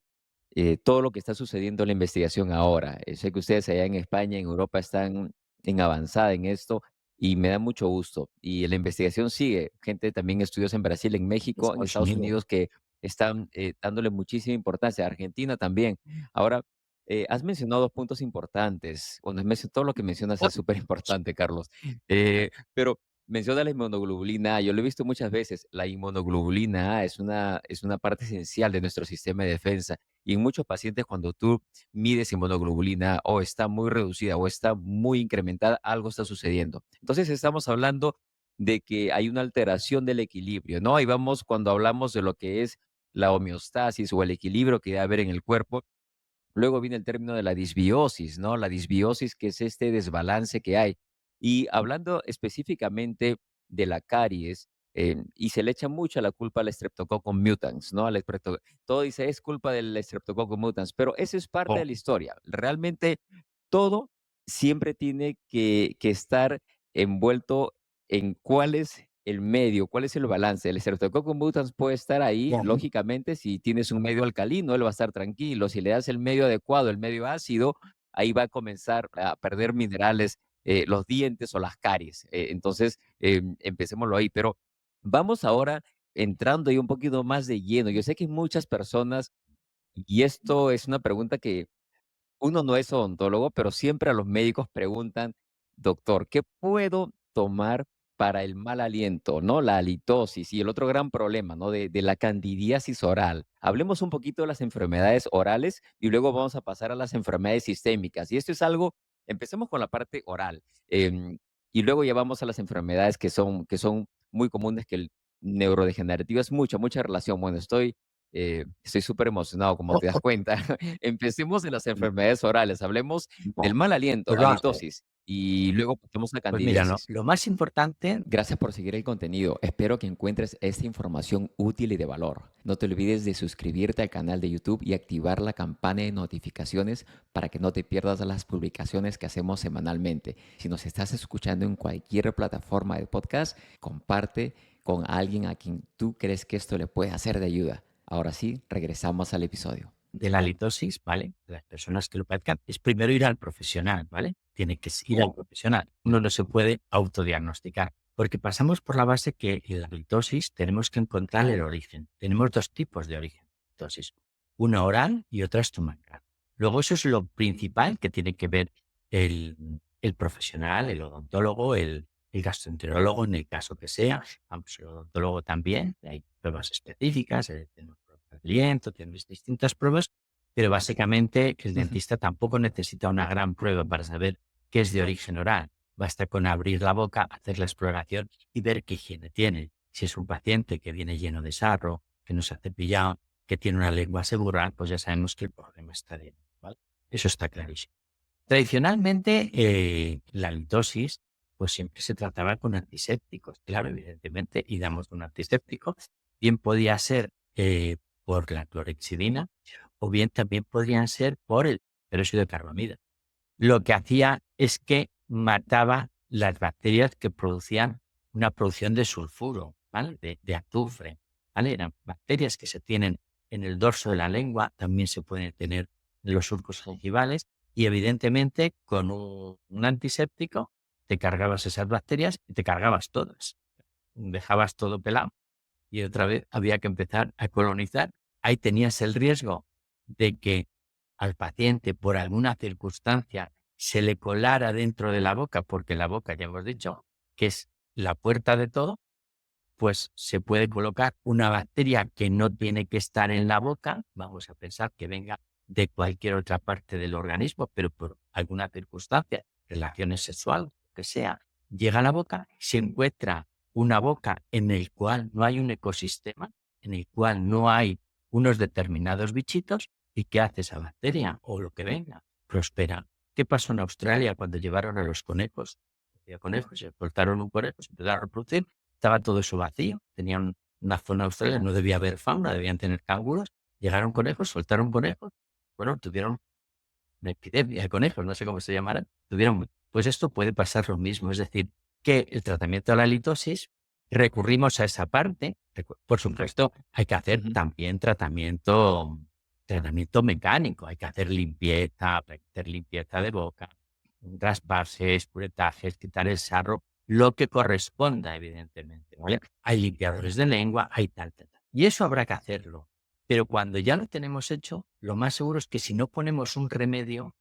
todo lo que está sucediendo en la investigación ahora. Sé que ustedes allá en España, en Europa, están en avanzada en esto y me da mucho gusto. Y la investigación sigue. Gente también estudios en Brasil, en México, en Estados Estados Unidos. Unidos que están dándole muchísima importancia. Argentina también. Ahora, has mencionado dos puntos importantes. Bueno, todo lo que mencionas es súper importante, Carlos. Pero menciona la inmunoglobulina A. Yo lo he visto muchas veces. La inmunoglobulina A es una parte esencial de nuestro sistema de defensa. Y en muchos pacientes, cuando tú mides inmunoglobulina A, o está muy reducida o está muy incrementada, algo está sucediendo. Entonces, estamos hablando de que hay una alteración del equilibrio, ¿no? Ahí vamos cuando hablamos de lo que es la homeostasis o el equilibrio que debe haber en el cuerpo. Luego viene el término de la disbiosis, ¿no? La disbiosis, que es este desbalance que hay. Y hablando específicamente de la caries, y se le echa mucha la culpa al Streptococcus mutans, ¿no? Todo dice, es culpa del Streptococcus mutans, pero eso es parte de Oh, la historia. Realmente todo siempre tiene que estar envuelto en cuál es el medio, cuál es el balance. El Streptococcus mutans puede estar ahí, ya. lógicamente, si tienes un medio alcalino, él va a estar tranquilo. Si le das el medio adecuado, el medio ácido, ahí va a comenzar a perder minerales, los dientes o las caries. Entonces, empecémoslo ahí. Pero vamos ahora entrando ahí un poquito más de lleno. Yo sé que hay muchas personas, y esto es una pregunta que uno no es odontólogo, pero siempre a los médicos preguntan: "Doctor, ¿qué puedo tomar para el mal aliento?", ¿no? La halitosis y el otro gran problema, ¿no? De la candidiasis oral. Hablemos un poquito de las enfermedades orales y luego vamos a pasar a las enfermedades sistémicas. Y esto es algo, empecemos con la parte oral, y luego ya vamos a las enfermedades que son muy comunes, que el neurodegenerativo es mucha relación. Bueno, estoy súper emocionado, como te das cuenta. Empecemos en las enfermedades orales, hablemos del mal aliento, Pues lo hago. halitosis, y luego pasemos a Pues mira, candidiasis. lo más importante. Gracias por seguir el contenido. Espero que encuentres esta información útil y de valor. No te olvides de suscribirte al canal de YouTube y activar la campana de notificaciones para que no te pierdas las publicaciones que hacemos semanalmente. Si nos estás escuchando en cualquier plataforma de podcast, comparte con alguien a quien tú crees que esto le puede hacer de ayuda. Ahora sí, regresamos al episodio. De la litosis, ¿vale? De las personas que lo padezcan, es primero ir al profesional, ¿vale? Tiene que ir al profesional. Uno no se puede autodiagnosticar, porque pasamos por la base que en la litosis tenemos que encontrar el origen. Tenemos dos tipos de origen. Litosis, una oral y otra estomacal. Luego eso es lo principal que tiene que ver el profesional, el odontólogo, el gastroenterólogo, en el caso que sea. Vamos, el odontólogo también, hay pruebas específicas, tenemos pruebas de aliento, tenemos distintas pruebas, pero básicamente el dentista tampoco necesita una gran prueba para saber qué es de origen oral. Basta con abrir la boca, hacer la exploración y ver qué higiene tiene. Si es un paciente que viene lleno de sarro, que no se ha cepillado, que tiene una lengua segura, pues ya sabemos que el problema está dentro, ¿vale? Eso está clarísimo. Tradicionalmente, la litosis, pues siempre se trataba con antisépticos, claro, evidentemente, y damos un antiséptico. Bien podía ser por la clorhexidina o bien también podrían ser por el peróxido de carbamida. Lo que hacía es que mataba las bacterias que producían una producción de sulfuro, ¿vale? De azufre, ¿vale? Eran bacterias que se tienen en el dorso de la lengua, también se pueden tener en los surcos gingivales y evidentemente con un antiséptico te cargabas esas bacterias y te cargabas todas. Dejabas todo pelado y otra vez había que empezar a colonizar. Ahí tenías el riesgo de que al paciente por alguna circunstancia se le colara dentro de la boca, porque la boca ya hemos dicho que es la puerta de todo, pues se puede colocar una bacteria que no tiene que estar en la boca, vamos a pensar que venga de cualquier otra parte del organismo, pero por alguna circunstancia, relaciones sexuales, lo que sea, llega a la boca, se encuentra una boca en el cual no hay un ecosistema, en el cual no hay unos determinados bichitos, ¿y qué hace esa bacteria o lo que venga? Prospera. ¿Qué pasó en Australia cuando llevaron a los conejos había conejos, se soltaron un conejo, se empezaron a reproducir, estaba todo eso vacío, tenían una zona austral, no debía haber fauna, debían tener canguros, llegaron conejos, soltaron conejos, bueno, tuvieron una epidemia de conejos, no sé cómo se llamará, pues esto puede pasar lo mismo, es decir, que el tratamiento de la halitosis, recurrimos a esa parte, por supuesto, hay que hacer también tratamiento mecánico, hay que hacer limpieza de boca, rasparse, puretajes, quitar el sarro, lo que corresponda, evidentemente, ¿vale? Hay limpiadores de lengua, hay tal. Y eso habrá que hacerlo. Pero cuando ya lo tenemos hecho, lo más seguro es que si no ponemos un remedio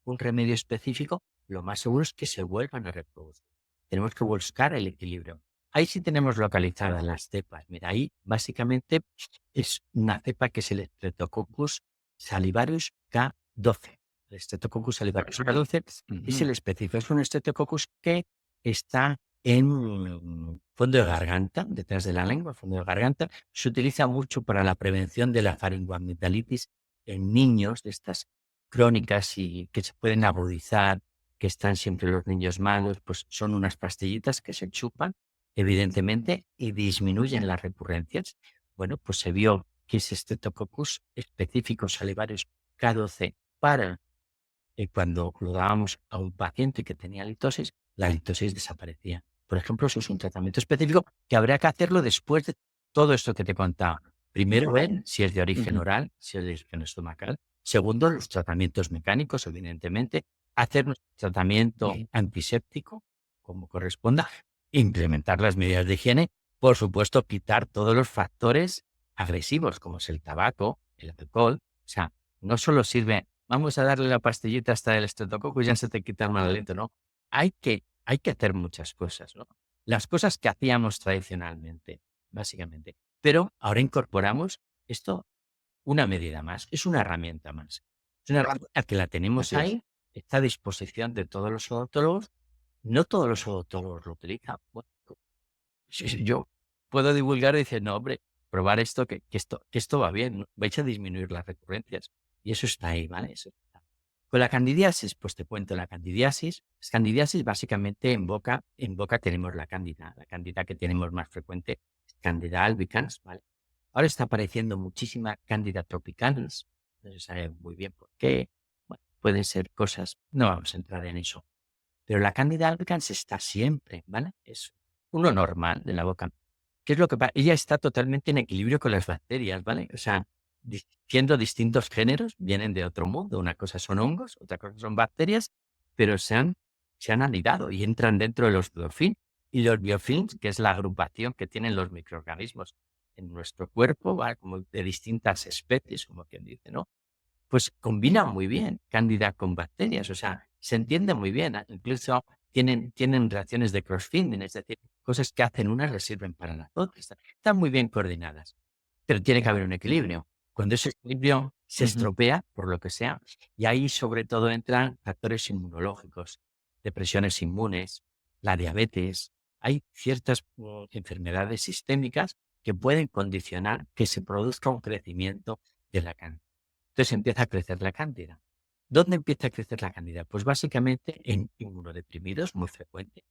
específico, lo más seguro es que se vuelvan a reproducir. Tenemos que buscar el equilibrio. Ahí sí tenemos localizadas las cepas. Mira, ahí básicamente es una cepa que es el Streptococcus salivarius K12. El Streptococcus salivarius K12 es el específico. Es un Streptococcus que está en fondo de garganta, detrás de la lengua, fondo de garganta. Se utiliza mucho para la prevención de la faringoamigdalitis en niños de estas crónicas y que se pueden agudizar, que están siempre los niños malos, pues son unas pastillitas que se chupan, evidentemente, y disminuyen las recurrencias. Bueno, pues se vio que ese Streptococcus específico salivarius K12 para cuando lo dábamos a un paciente que tenía litosis, la litosis desaparecía. Por ejemplo, eso es un tratamiento específico que habría que hacerlo después de todo esto que te contaba. Primero, ver si es de origen oral, si es de origen estomacal. Segundo, los tratamientos mecánicos, evidentemente. Hacer nuestro tratamiento antiséptico, como corresponda. Implementar las medidas de higiene. Por supuesto, quitar todos los factores agresivos, como es el tabaco, el alcohol. O sea, no solo sirve, vamos a darle la pastillita hasta el estreptococcus y ya se te quita el mal aliento, ¿no? Hay que hacer muchas cosas, ¿no? Las cosas que hacíamos tradicionalmente, básicamente. Pero ahora incorporamos esto, una medida más, es una herramienta más. Es una herramienta que la tenemos ahí, está a disposición de todos los odontólogos. No todos los odontólogos lo utilizan. Bueno, yo puedo divulgar y decir, no, hombre, probar esto, que esto va bien, ¿no? Vais a disminuir las recurrencias. Y eso está ahí, ¿vale? Eso está. Con la candidiasis, pues te cuento la candidiasis. La candidiasis básicamente en boca tenemos la cándida que tenemos más frecuente es Candida albicans, ¿vale? Ahora está apareciendo muchísima Candida tropicans, no se sabe muy bien por qué. Bueno, pueden ser cosas, no vamos a entrar en eso. Pero la Candida albicans está siempre, ¿vale? Es uno normal de la boca. ¿Qué es lo que pasa? Ella está totalmente en equilibrio con las bacterias, ¿vale? O sea, siendo distintos géneros, vienen de otro mundo. Una cosa son hongos, otra cosa son bacterias, pero se han anidado y entran dentro de los biofilms. Y los biofilms, que es la agrupación que tienen los microorganismos en nuestro cuerpo, ¿vale? Como de distintas especies, como quien dice, ¿no? Pues combina muy bien Cándida con bacterias, o sea, se entiende muy bien. Incluso tienen reacciones de cross-feeding, es decir, cosas que hacen unas les sirven para las otras. Están muy bien coordinadas, pero tiene que haber un equilibrio. Cuando ese equilibrio se estropea, por lo que sea, y ahí sobre todo entran factores inmunológicos, depresiones inmunes, la diabetes. Hay ciertas enfermedades sistémicas que pueden condicionar que se produzca un crecimiento de la cándida. Entonces empieza a crecer la cándida. ¿Dónde empieza a crecer la cándida? Pues básicamente en inmunodeprimidos, muy frecuente,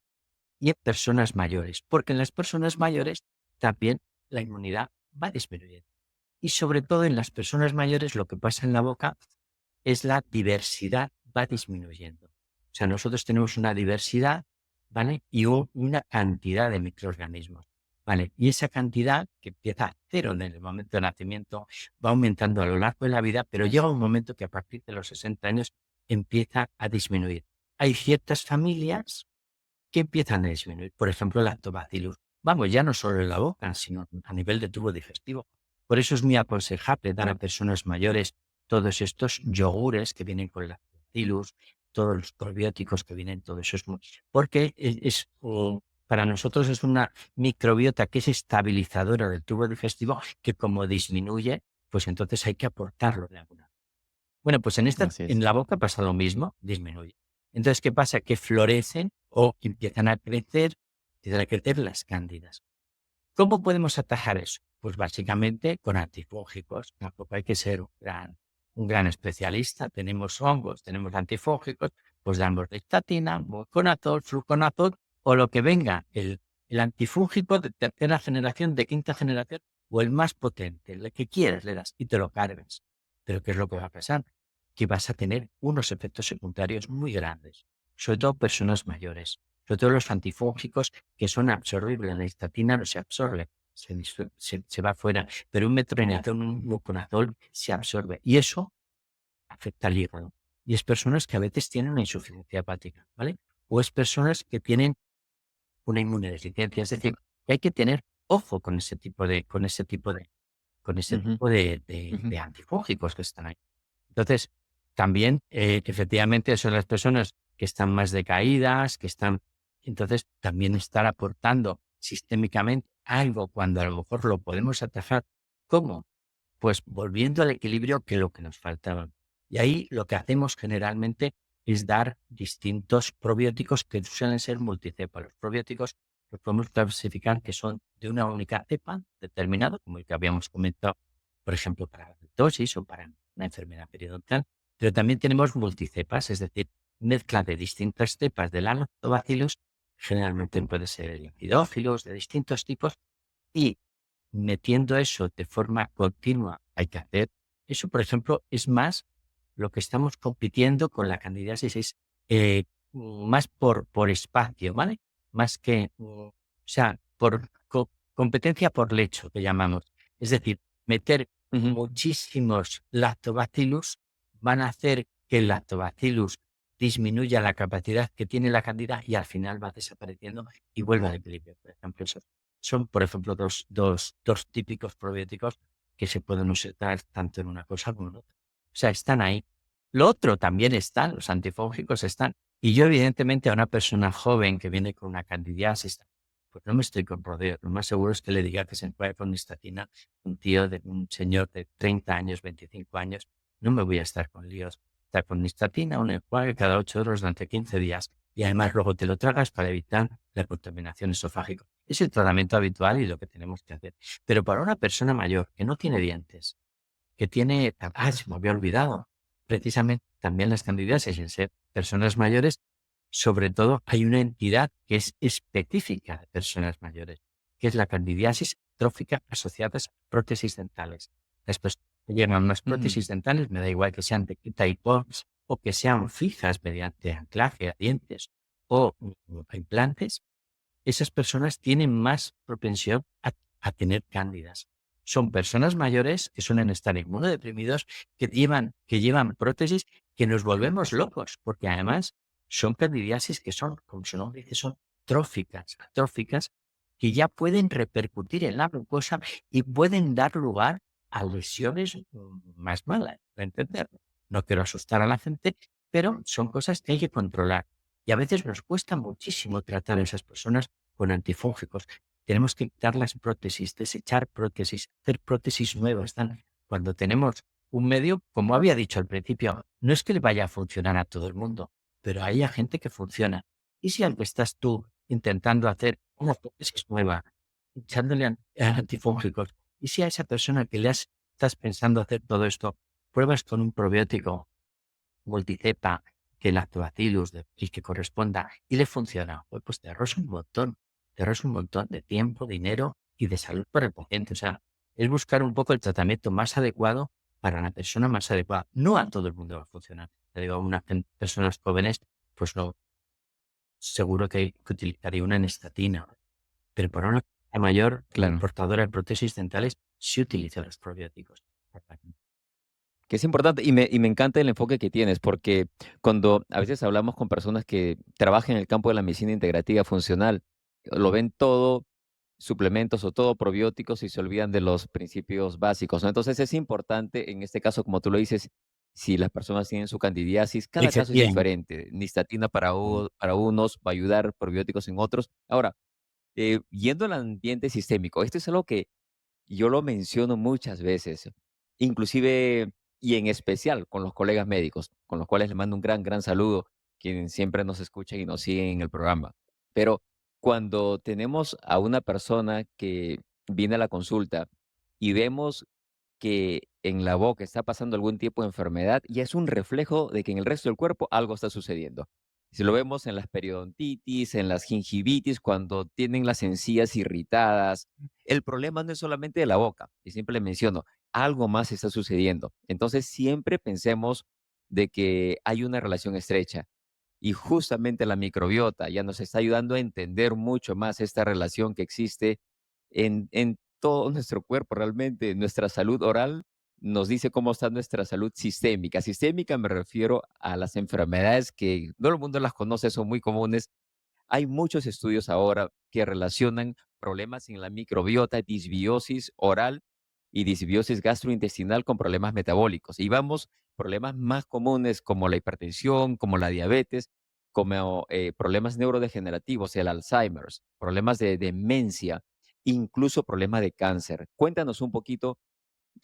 y en personas mayores, porque en las personas mayores también la inmunidad va disminuyendo. Y sobre todo en las personas mayores lo que pasa en la boca es la diversidad va disminuyendo. O sea, nosotros tenemos una diversidad, ¿vale? Y una cantidad de microorganismos, ¿vale? Y esa cantidad que empieza a cero en el momento de nacimiento va aumentando a lo largo de la vida, pero llega un momento que a partir de los 60 años empieza a disminuir. Hay ciertas familias que empiezan a disminuir, por ejemplo, el lactobacillus. Vamos, ya no solo en la boca, sino a nivel de tubo digestivo. Por eso es muy aconsejable dar a personas mayores todos estos yogures que vienen con lactobacillus, todos los probióticos que vienen, todo eso es muy... Porque para nosotros es una microbiota que es estabilizadora del tubo digestivo que como disminuye, pues entonces hay que aportarlo de alguna. Bueno, pues en la boca pasa lo mismo, disminuye. Entonces, ¿qué pasa? Que florecen o empiezan a crecer las cándidas. ¿Cómo podemos atajar eso? Pues básicamente con antifúngicos. Tampoco hay que ser un gran especialista. Tenemos hongos, tenemos antifúngicos. pues damos estatina, buconazol, fluconazol o lo que venga, el antifúngico de tercera generación, de quinta generación o el más potente, el que quieras le das y te lo cargas. Pero ¿qué es lo que va a pasar? Que vas a tener unos efectos secundarios muy grandes, sobre todo personas mayores, sobre todo los antifúngicos que son absorbibles. La estatina no se absorbe, se va fuera, pero un metronidazol, un fluconazol se absorbe y eso afecta al hígado. Y es personas que a veces tienen una insuficiencia hepática, ¿vale? O es personas que tienen una inmunodeficiencia. Es decir, que hay que tener ojo con ese tipo de, con ese tipo de, con ese Ujú, tipo ujú, de antifúngicos que están ahí. Entonces, también, efectivamente, son las personas que están más decaídas, que están, entonces, también estar aportando sistémicamente algo cuando a lo mejor lo podemos atajar. ¿Cómo? Pues volviendo al equilibrio que lo que nos faltaba. Y ahí lo que hacemos generalmente es dar distintos probióticos que suelen ser multicepa. Los probióticos los podemos clasificar que son de una única cepa determinada, como el que habíamos comentado, por ejemplo, para la lactosis o para una enfermedad periodontal, pero también tenemos multicepas, es decir, mezcla de distintas cepas de lactobacillus, generalmente puede ser el lipidófilos de distintos tipos, y metiendo eso de forma continua hay que hacer. Eso, por ejemplo, es más lo que estamos compitiendo con la candidiasis, es más por espacio, ¿vale? Más que, o sea, por competencia por lecho, que llamamos. Es decir, meter ujú. muchísimos lactobacillus van a hacer que el lactobacillus disminuya la capacidad que tiene la candida y al final va desapareciendo y vuelve al equilibrio. Por ejemplo, eso son, por ejemplo, dos típicos probióticos que se pueden usar tanto en una cosa como en otra. O sea, están ahí. Lo otro también están, los antifúngicos están. Y yo, evidentemente, a una persona joven que viene con una candidiasis, pues no me estoy con rodeos. Lo más seguro es que le diga que se vaya con nistatina, un señor de 30 años, 25 años. No me voy a estar con líos. Estar con nistatina, un enjuague cada 8 horas durante 15 días. Y además luego te lo tragas para evitar la contaminación esofágica. Es el tratamiento habitual y lo que tenemos que hacer. Pero para una persona mayor que no tiene dientes, que tiene, se me había olvidado, precisamente también las candidiasis en ser personas mayores, sobre todo hay una entidad que es específica de personas mayores, que es la candidiasis trófica asociadas a prótesis dentales. Las personas que llegan a unas Mm, prótesis dentales, me da igual que sean de type box o que sean fijas mediante anclaje a dientes o a implantes, esas personas tienen más propensión a tener cándidas. Son personas mayores que suelen estar inmunodeprimidos, que llevan prótesis, que nos volvemos locos, porque además son candidiasis que son, como su nombre dice, son tróficas, que ya pueden repercutir en la glucosa y pueden dar lugar a lesiones más malas, ¿me entiendes? No quiero asustar a la gente, pero son cosas que hay que controlar. Y a veces nos cuesta muchísimo tratar a esas personas con antifúngicos. Tenemos que quitar las prótesis, desechar prótesis, hacer prótesis nuevas. Cuando tenemos un medio, como había dicho al principio, no es que le vaya a funcionar a todo el mundo, pero hay a gente que funciona. ¿Y si algo estás tú intentando hacer una prótesis nueva, echándole antifúngicos? ¿Y si a esa persona que estás pensando hacer todo esto, pruebas con un probiótico multicepa, que el lactobacillus el que corresponda y le funciona, pues te ahorras un montón de tiempo, dinero y de salud para el paciente. O sea, es buscar un poco el tratamiento más adecuado para la persona más adecuada. No a todo el mundo va a funcionar. Te digo, a unas personas jóvenes, pues no, seguro que utilizaría una estatina, pero para una persona mayor claro. portadora de prótesis dentales, sí utiliza los probióticos. Que es importante y me encanta el enfoque que tienes, porque cuando a veces hablamos con personas que trabajan en el campo de la medicina integrativa funcional, lo ven todo suplementos o todo probióticos y se olvidan de los principios básicos, ¿no? Entonces es importante, en este caso, como tú lo dices, si las personas tienen su candidiasis, cada caso es Efectivamente. diferente. Nistatina para unos va a ayudar, probióticos en otros. Ahora, yendo al ambiente sistémico, esto es algo que yo lo menciono muchas veces, inclusive y en especial con los colegas médicos, con los cuales les mando un gran, gran saludo, quienes siempre nos escuchan y nos siguen en el programa. Pero cuando tenemos a una persona que viene a la consulta y vemos que en la boca está pasando algún tipo de enfermedad, ya es un reflejo de que en el resto del cuerpo algo está sucediendo. Si lo vemos en las periodontitis, en las gingivitis, cuando tienen las encías irritadas, el problema no es solamente de la boca, y siempre le menciono, algo más está sucediendo. Entonces siempre pensemos de que hay una relación estrecha. Y justamente la microbiota ya nos está ayudando a entender mucho más esta relación que existe en todo nuestro cuerpo, realmente. Nuestra salud oral nos dice cómo está nuestra salud sistémica. Sistémica me refiero a las enfermedades que todo el mundo las conoce, son muy comunes. Hay muchos estudios ahora que relacionan problemas en la microbiota, disbiosis oral y disbiosis gastrointestinal con problemas metabólicos. Y vamos, problemas más comunes como la hipertensión, como la diabetes, como problemas neurodegenerativos, el Alzheimer's, problemas de demencia, incluso problemas de cáncer. Cuéntanos un poquito,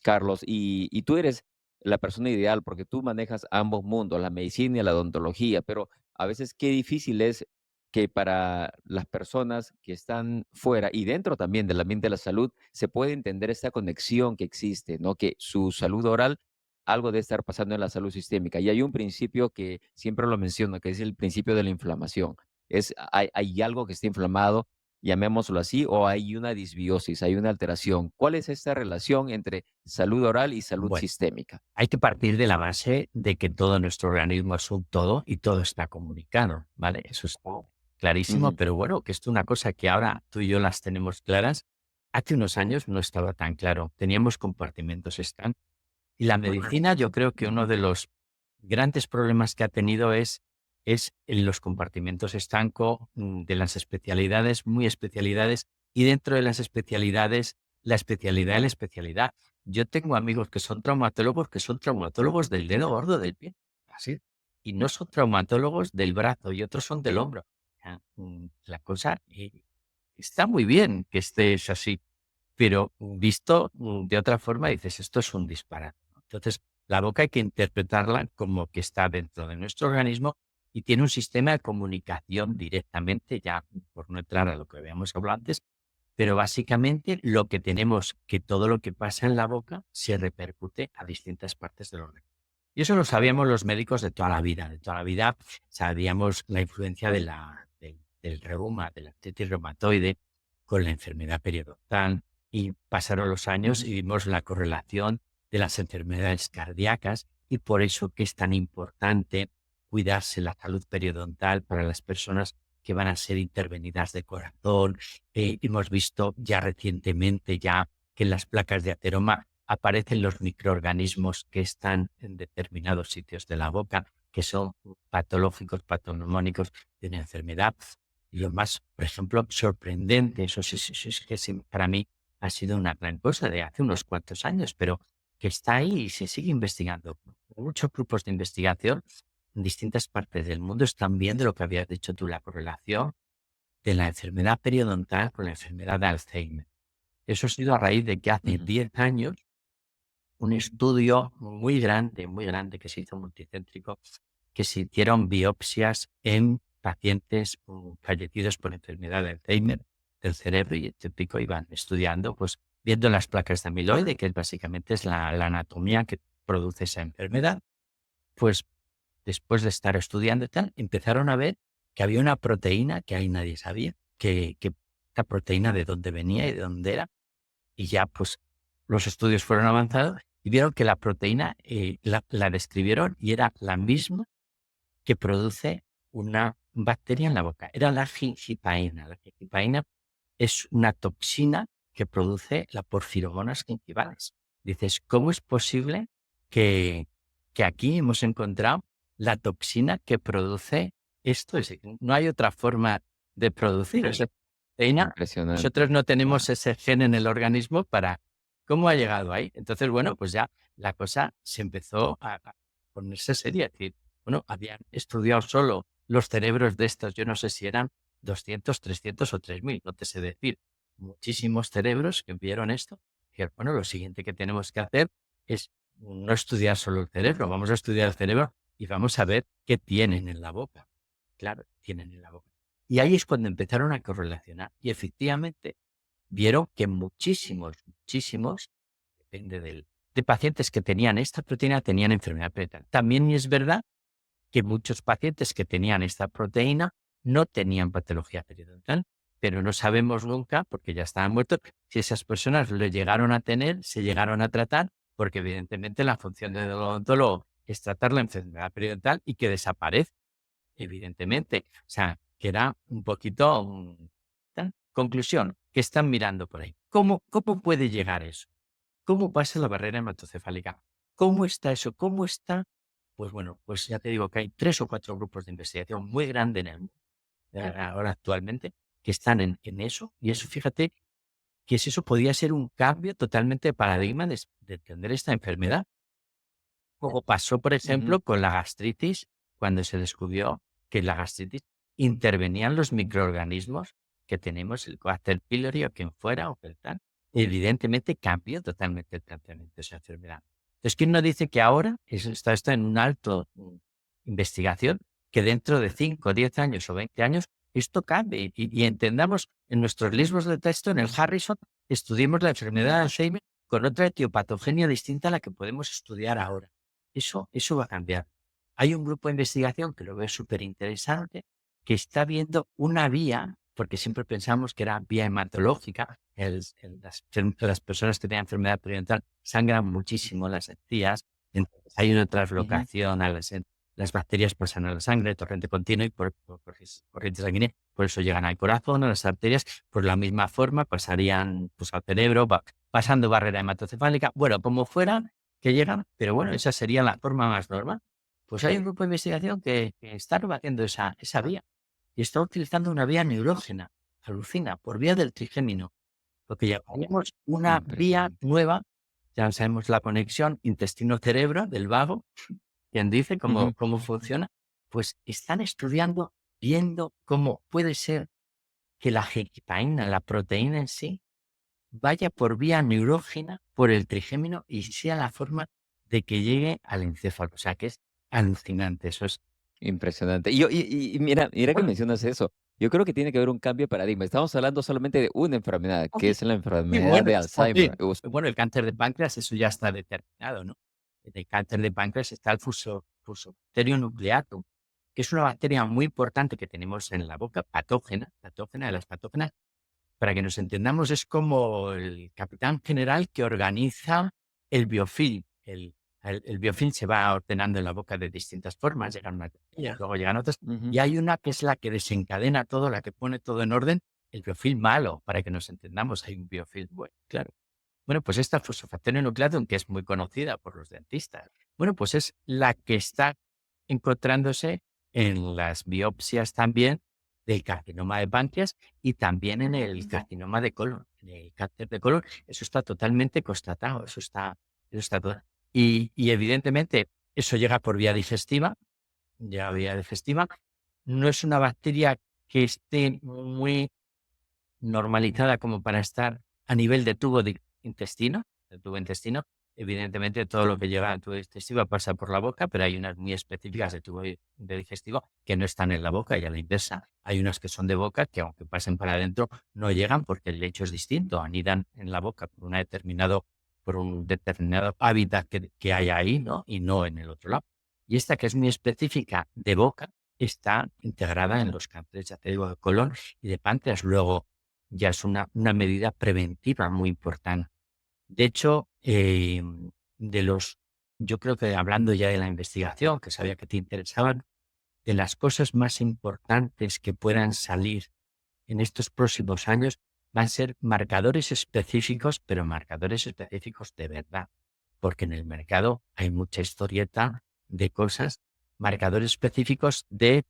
Carlos, y tú eres la persona ideal porque tú manejas ambos mundos, la medicina y la odontología, pero a veces qué difícil es que para las personas que están fuera y dentro también del ambiente de la salud se puede entender esta conexión que existe, ¿no? Que su salud oral, algo debe estar pasando en la salud sistémica. Y hay un principio que siempre lo menciono, que es el principio de la inflamación. Hay algo que está inflamado, llamémoslo así, o hay una disbiosis, hay una alteración. ¿Cuál es esta relación entre salud oral y salud Bueno, sistémica? hay que partir de la base de que todo nuestro organismo es un todo y todo está comunicado, ¿vale? Eso es clarísimo, Ujú, pero bueno, que esto es una cosa que ahora tú y yo las tenemos claras. Hace unos años no estaba tan claro. Teníamos compartimentos están. Y la medicina, yo creo que uno de los grandes problemas que ha tenido es en los compartimentos estanco de las especialidades, muy especialidades, y dentro de las especialidades, la especialidad de la especialidad. Yo tengo amigos que son traumatólogos del dedo gordo del pie, así, y no son traumatólogos del brazo, y otros son del hombro. La cosa está muy bien que estés así, pero visto de otra forma dices, esto es un disparate, ¿no? Entonces, la boca hay que interpretarla como que está dentro de nuestro organismo y tiene un sistema de comunicación directamente, ya por no entrar a lo que habíamos hablado antes, pero básicamente lo que tenemos, que todo lo que pasa en la boca se repercute a distintas partes del organismo. Y eso lo sabíamos los médicos de toda la vida. De toda la vida sabíamos la influencia del reuma, de la artritis reumatoide con la enfermedad periodontal. Y pasaron los años y vimos la correlación de las enfermedades cardíacas y por eso que es tan importante cuidarse la salud periodontal para las personas que van a ser intervenidas de corazón. Hemos visto ya recientemente ya que en las placas de ateroma aparecen los microorganismos que están en determinados sitios de la boca, que son patológicos, patognomónicos de una enfermedad. Y lo más, por ejemplo, sorprendente, eso es que para mí ha sido una gran cosa de hace unos cuantos años, pero que está ahí y se sigue investigando. Muchos grupos de investigación en distintas partes del mundo están viendo lo que habías dicho tú, la correlación de la enfermedad periodontal con la enfermedad de Alzheimer. Eso ha sido a raíz de que hace ujú, 10 años un estudio muy grande que se hizo multicéntrico, que se hicieron biopsias en pacientes fallecidos por enfermedad de Alzheimer del cerebro y el típico iban estudiando, pues viendo las placas de amiloide, que básicamente es la anatomía que produce esa enfermedad, pues después de estar estudiando y tal, empezaron a ver que había una proteína que ahí nadie sabía, que esta proteína de dónde venía y de dónde era, y ya pues los estudios fueron avanzados y vieron que la proteína la describieron y era la misma que produce una bacteria en la boca. Era la gingipaína. La gingipaína es una toxina que produce las porfiromonas gingivales. Dices, ¿cómo es posible que, que aquí hemos encontrado la toxina que produce esto? Es decir, no hay otra forma de producir esa proteína. impresionante. Nosotros no Wow. tenemos ese gen en el organismo para... ¿Cómo ha llegado ahí? Entonces, bueno, pues ya la cosa se empezó a ponerse seria. Es decir, bueno, habían estudiado solo los cerebros de estos, yo no sé si eran 200, 300 o 3000, no te sé decir. Muchísimos cerebros que vieron esto. Dijeron, bueno, lo siguiente que tenemos que hacer es no estudiar solo el cerebro, vamos a estudiar el cerebro y vamos a ver qué tienen en la boca. Claro, tienen en la boca. Y ahí es cuando empezaron a correlacionar y efectivamente vieron que muchísimos, depende de pacientes que tenían esta proteína tenían enfermedad perinatal. También es verdad que muchos pacientes que tenían esta proteína no tenían patología periodontal, pero no sabemos nunca, porque ya estaban muertos, si esas personas lo llegaron a tener, se llegaron a tratar, porque evidentemente la función del odontólogo es tratar la enfermedad periodontal y que desaparezca, evidentemente. O sea, que era un poquito... ¿tal? Conclusión, ¿qué están mirando por ahí? ¿Cómo puede llegar eso? ¿Cómo pasa la barrera hematocefálica? ¿Cómo está eso? ¿Cómo está? Pues bueno, pues ya te digo que hay 3 o 4 grupos de investigación muy grandes en el mundo, ahora actualmente, que están en eso. Y eso, fíjate, que si eso podía ser un cambio totalmente de paradigma de entender esta enfermedad. Como pasó, por Ujú. ejemplo, con la gastritis, cuando se descubrió que la gastritis intervenían los microorganismos que tenemos, el Coacter pylori o quien fuera, o el tal. Evidentemente cambió totalmente el tratamiento de esa enfermedad. Entonces, ¿quién nos dice que ahora está esto en un alto investigación, que dentro de 5, 10 años o 20 años esto cambie y entendamos en nuestros libros de texto, en el Harrison, estudiemos la enfermedad de Alzheimer con otra etiopatogenia distinta a la que podemos estudiar ahora? Eso va a cambiar. Hay un grupo de investigación que lo veo súper interesante, que está viendo una vía, porque siempre pensamos que era vía hematológica. Las personas que tienen enfermedad periodontal sangran muchísimo las encías, entonces hay una Ujú. translocación las bacterias pasan a la sangre, torrente continuo y por corriente sanguínea, por eso llegan al corazón, a las arterias, por la misma forma pasarían pues, al cerebro, pasando barrera hematocefálica, bueno, como fuera, que llegan, pero bueno, esa sería la forma más normal. Pues hay un grupo de investigación que está haciendo esa vía y está utilizando una vía neurógena, alucina, por vía del trigémino, porque ya tenemos una vía Impresionante. nueva, ya sabemos la conexión intestino-cerebro del vago, quien dice Ujú. cómo funciona, pues están estudiando, viendo cómo puede ser que la genipaina, la proteína en sí, vaya por vía neurógena, por el trigémino y sea la forma de que llegue al encéfalo. O sea, que es alucinante. Eso es Impresionante. Y mira que bueno, mencionas eso. Yo creo que tiene que haber un cambio de paradigma. Estamos hablando solamente de una enfermedad, que oye, es la y enfermedad bueno, de Alzheimer. oye, bueno, el cáncer de páncreas, eso ya está determinado, ¿no? En el cáncer de páncreas está el Fusobacterium nucleatum, que es una bacteria muy importante que tenemos en la boca, patógena de las patógenas. Para que nos entendamos, es como el capitán general que organiza el biofilm. El biofilm se va ordenando en la boca de distintas formas, llegan unas bacterias, luego llegan otras, Ujú. y hay una que es la que desencadena todo, la que pone todo en orden, el biofilm malo, para que nos entendamos, hay un biofilm bueno, claro. Bueno, pues esta fosfofactoria nucleatum, que es muy conocida por los dentistas, bueno, pues es la que está encontrándose en las biopsias también del carcinoma de páncreas y también en el carcinoma de colon, en el cáncer de colon. Eso está totalmente constatado, eso está todo. Y evidentemente eso llega por vía digestiva. No es una bacteria que esté muy normalizada como para estar a nivel de tubo de intestino, del tubo intestino. Evidentemente, todo lo que llega al tubo digestivo pasa por la boca, pero hay unas muy específicas de tubo de digestivo que no están en la boca y a la inversa. Hay unas que son de boca que, aunque pasen para adentro, no llegan porque el lecho es distinto. Anidan en la boca por un determinado hábitat que hay ahí, ¿no? Y no en el otro lado. Y esta, que es muy específica de boca, está integrada en los cánceres, ya te digo, de colon y de páncreas. Luego, ya es una medida preventiva muy importante. De hecho, yo creo que hablando ya de la investigación, que sabía que te interesaban, de las cosas más importantes que puedan salir en estos próximos años van a ser marcadores específicos, pero marcadores específicos de verdad, porque en el mercado hay mucha historieta de cosas, marcadores específicos de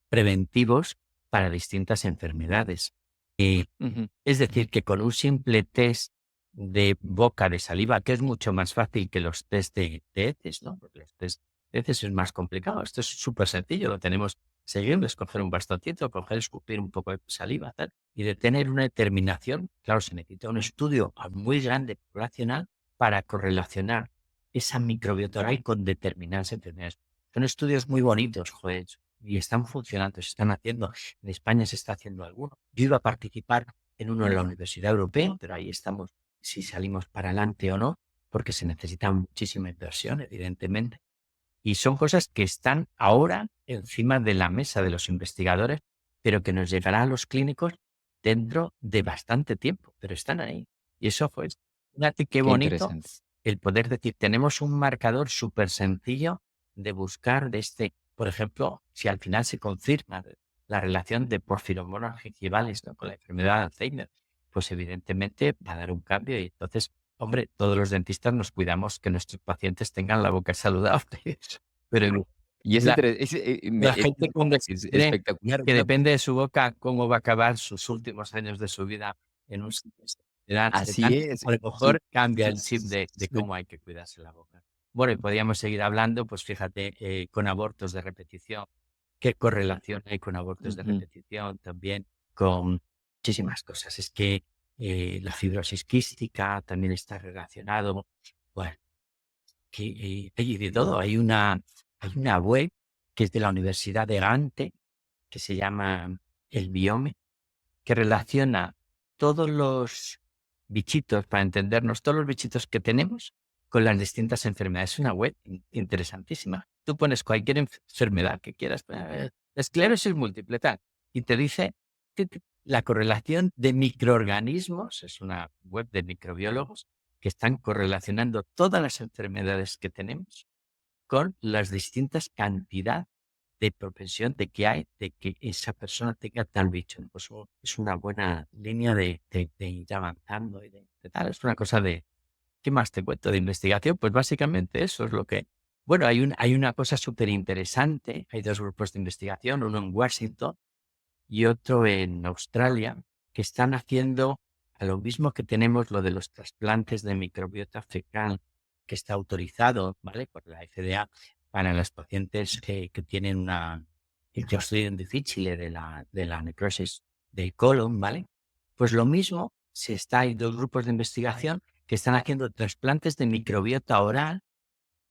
preventivos para distintas enfermedades. Ujú. Es decir, que con un simple test de boca de saliva, que es mucho más fácil que los test de heces, ¿no? Porque los test de heces es más complicado. Esto es súper sencillo, lo tenemos seguido, es coger un bastoncito, escupir un poco de saliva, tal, y de tener una determinación. Claro, se necesita un estudio muy grande poblacional para correlacionar esa microbiota oral con determinadas enfermedades. Son estudios muy bonitos, joder, y están funcionando, se están haciendo. En España se está haciendo alguno. Yo iba a participar en uno en la Universidad Europea, pero ahí estamos, si salimos para adelante o no, porque se necesita muchísima inversión, evidentemente. Y son cosas que están ahora encima de la mesa de los investigadores, pero que nos llegará a los clínicos dentro de bastante tiempo, pero están ahí. Y eso, pues, fíjate qué Qué bonito interesante. el poder decir, tenemos un marcador súper sencillo de buscar de este, por ejemplo, si al final se confirma la relación de porfiromonas gingivales, ¿no?, con la enfermedad de Alzheimer, pues evidentemente va a dar un cambio y entonces, hombre, todos los dentistas nos cuidamos que nuestros pacientes tengan la boca saludable. Pero Y es la, entre la gente cuando se es cree espectacular, que ¿no? depende de su boca cómo va a acabar sus últimos años de su vida en un sitio de danza y Así tal, es. a lo Su mejor cambia su el chip de su cómo hay que cuidarse la boca. Bueno, y podríamos seguir hablando, pues fíjate, con abortos de repetición, qué correlación hay con abortos de ujú. repetición, también con muchísimas cosas. Es que la fibrosis quística también está relacionado. Bueno, que hay de todo. Hay una web que es de la Universidad de Gante, que se llama El Biome, que relaciona todos los bichitos, para entendernos, todos los bichitos que tenemos con las distintas enfermedades. Es una web interesantísima. Tú pones cualquier enfermedad que quieras, esclerosis múltiple, tal, y te dice la correlación de microorganismos. Es una web de microbiólogos que están correlacionando todas las enfermedades que tenemos con las distintas cantidades de propensión de que hay de que esa persona tenga tal bicho. Pues es una buena línea de ir avanzando y de tal. Es una cosa de, ¿qué más te cuento de investigación? Pues básicamente eso es lo que... Bueno, hay una cosa súper interesante. Hay dos grupos de investigación, uno en Washington y otro en Australia, que están haciendo a lo mismo que tenemos lo de los trasplantes de microbiota fecal, que está autorizado, ¿vale?, por la FDA para los pacientes que tienen el Clostridium difficile de la necrosis del colon, ¿vale? Pues lo mismo hay dos grupos de investigación que están haciendo trasplantes de microbiota oral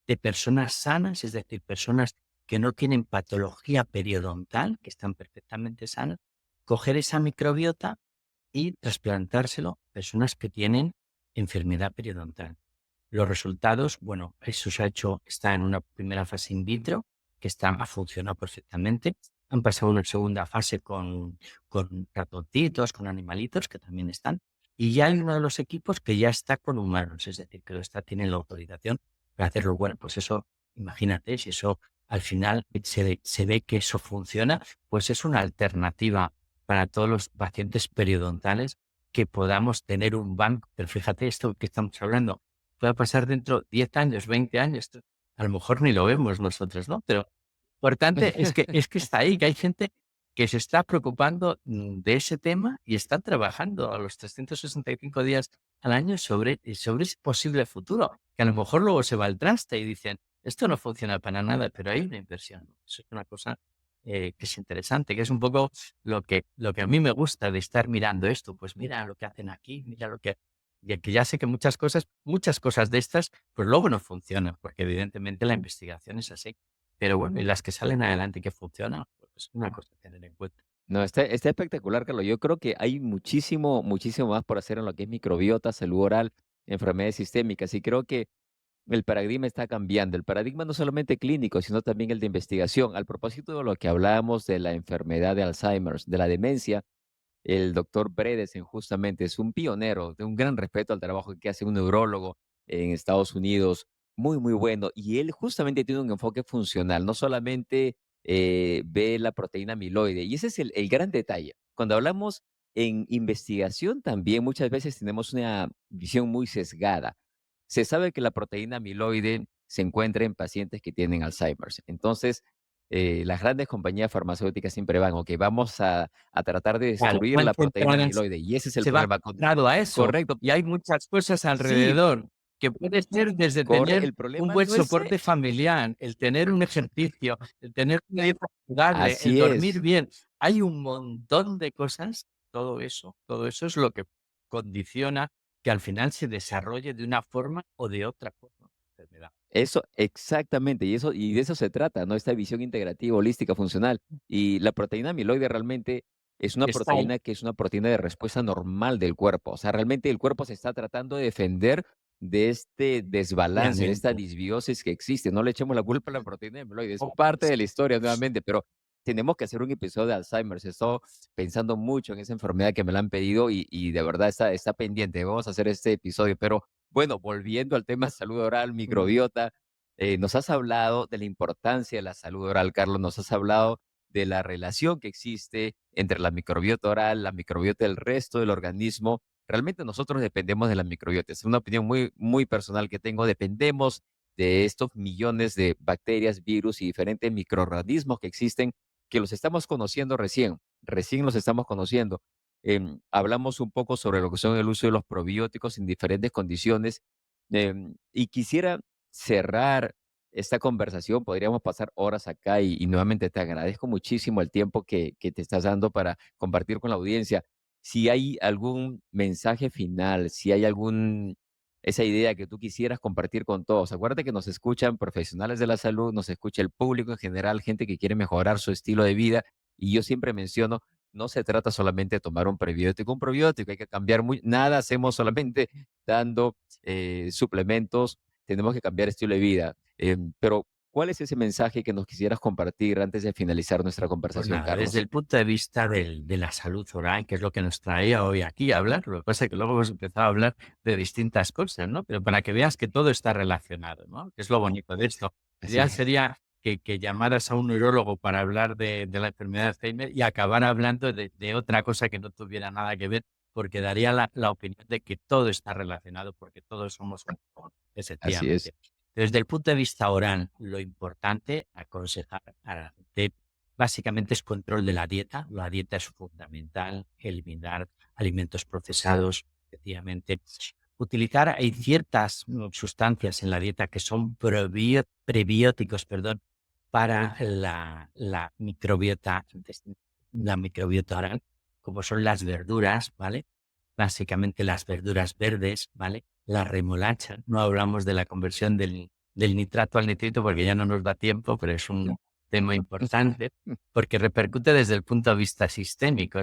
de personas sanas, es decir, personas que no tienen patología periodontal, que están perfectamente sanas, coger esa microbiota y trasplantárselo a personas que tienen enfermedad periodontal. Los resultados, bueno, eso se ha hecho, está en una primera fase in vitro, que ha funcionado perfectamente. Han pasado una segunda fase con ratoncitos, con animalitos, que también están. Y ya hay uno de los equipos que ya está con humanos, es decir, que tiene la autorización para hacerlo. Bueno, pues eso, imagínate, si eso al final se ve que eso funciona, pues es una alternativa para todos los pacientes periodontales que podamos tener un banco. Pero fíjate esto que estamos hablando, pueda pasar dentro 10 años, 20 años, a lo mejor ni lo vemos nosotros, ¿no? Pero lo importante es que está ahí, que hay gente que se está preocupando de ese tema y está trabajando a los 365 días al año sobre ese posible futuro, que a lo mejor luego se va al traste y dicen, esto no funciona para nada, pero hay una inversión. Eso es una cosa que es interesante, que es un poco lo que a mí me gusta de estar mirando esto. Pues mira lo que hacen aquí, mira lo que... Y que ya sé que muchas cosas de estas, pues luego no funcionan, porque evidentemente la investigación es así. Pero bueno, y las que salen adelante y que funcionan, pues es una cosa a tener en cuenta. No, está espectacular, Carlos. Yo creo que hay muchísimo, muchísimo más por hacer en lo que es microbiota, salud oral, enfermedades sistémicas. Y creo que el paradigma está cambiando. El paradigma no solamente clínico, sino también el de investigación. Al propósito de lo que hablábamos de la enfermedad de Alzheimer, de la demencia, el doctor Bredesen justamente es un pionero, de un gran respeto al trabajo que hace un neurólogo en Estados Unidos, muy, muy bueno. Y él justamente tiene un enfoque funcional, no solamente ve la proteína amiloide. Y ese es el gran detalle. Cuando hablamos en investigación, también muchas veces tenemos una visión muy sesgada. Se sabe que la proteína amiloide se encuentra en pacientes que tienen Alzheimer. Entonces, las grandes compañías farmacéuticas siempre van, ok, vamos a tratar de Claro, destruir van la proteína centradas, amiloide. Y ese es el se van problema. centrado a eso, Correcto. y hay muchas cosas Sí, alrededor, que puede ser desde tener el un problema buen no es soporte familiar, el tener un ejercicio, el tener una dieta saludable, el así dormir es. bien. Hay un montón de cosas, todo eso es lo que condiciona que al final se desarrolle de una forma o de otra forma la enfermedad. Eso, exactamente, y de eso se trata, ¿no? Esta visión integrativa, holística, funcional. Y la proteína amiloide realmente es una Está ahí. proteína que es una proteína de respuesta normal del cuerpo. O sea, realmente el cuerpo se está tratando de defender de este desbalance, de esta Obviamente. disbiosis que existe. No le echemos la culpa a la proteína de amiloide, es Oh, parte de la historia nuevamente, pero tenemos que hacer un episodio de Alzheimer. He estado pensando mucho en esa enfermedad que me la han pedido y de verdad está pendiente. Vamos a hacer este episodio, pero bueno, volviendo al tema salud oral, mm, microbiota, nos has hablado de la importancia de la salud oral, Carlos, nos has hablado de la relación que existe entre la microbiota oral, la microbiota del resto del organismo. Realmente nosotros dependemos de la microbiota. Es una opinión muy, muy personal que tengo. Dependemos de estos millones de bacterias, virus y diferentes microorganismos que existen, que los estamos conociendo recién los estamos conociendo. Hablamos un poco sobre lo que son el uso de los probióticos en diferentes condiciones y quisiera cerrar esta conversación. Podríamos pasar horas acá y nuevamente te agradezco muchísimo el tiempo que te estás dando para compartir con la audiencia. Si hay algún mensaje final, si hay esa idea que tú quisieras compartir con todos. Acuérdate que nos escuchan profesionales de la salud, nos escucha el público en general, gente que quiere mejorar su estilo de vida. Y yo siempre menciono, no se trata solamente de tomar un probiótico, hay que cambiar nada hacemos solamente dando suplementos, tenemos que cambiar estilo de vida. Pero, ¿cuál es ese mensaje que nos quisieras compartir antes de finalizar nuestra Pues conversación, nada, desde Carlos? el punto de vista de la salud oral, que es lo que nos traía hoy aquí a hablar, lo que pasa es que luego hemos empezado a hablar de distintas cosas, ¿no? Pero para que veas que todo está relacionado, ¿no? Que es lo bonito de esto. El Así ideal es. sería que llamaras a un neurólogo para hablar de la enfermedad de Alzheimer y acabar hablando de otra cosa que no tuviera nada que ver, porque daría la opinión de que todo está relacionado, porque todos somos uno, Así es. efectivamente. Desde el punto de vista oral, lo importante, aconsejar a la gente básicamente es control de la dieta. La dieta es fundamental, eliminar alimentos procesados, efectivamente. Utilizar, hay ciertas sustancias en la dieta que son prebióticos, perdón, para la microbiota, la microbiota oral, como son las verduras, ¿vale? Básicamente las verduras verdes, ¿vale? La remolacha, no hablamos de la conversión del nitrato al nitrito porque ya no nos da tiempo, pero es un tema importante porque repercute desde el punto de vista sistémico.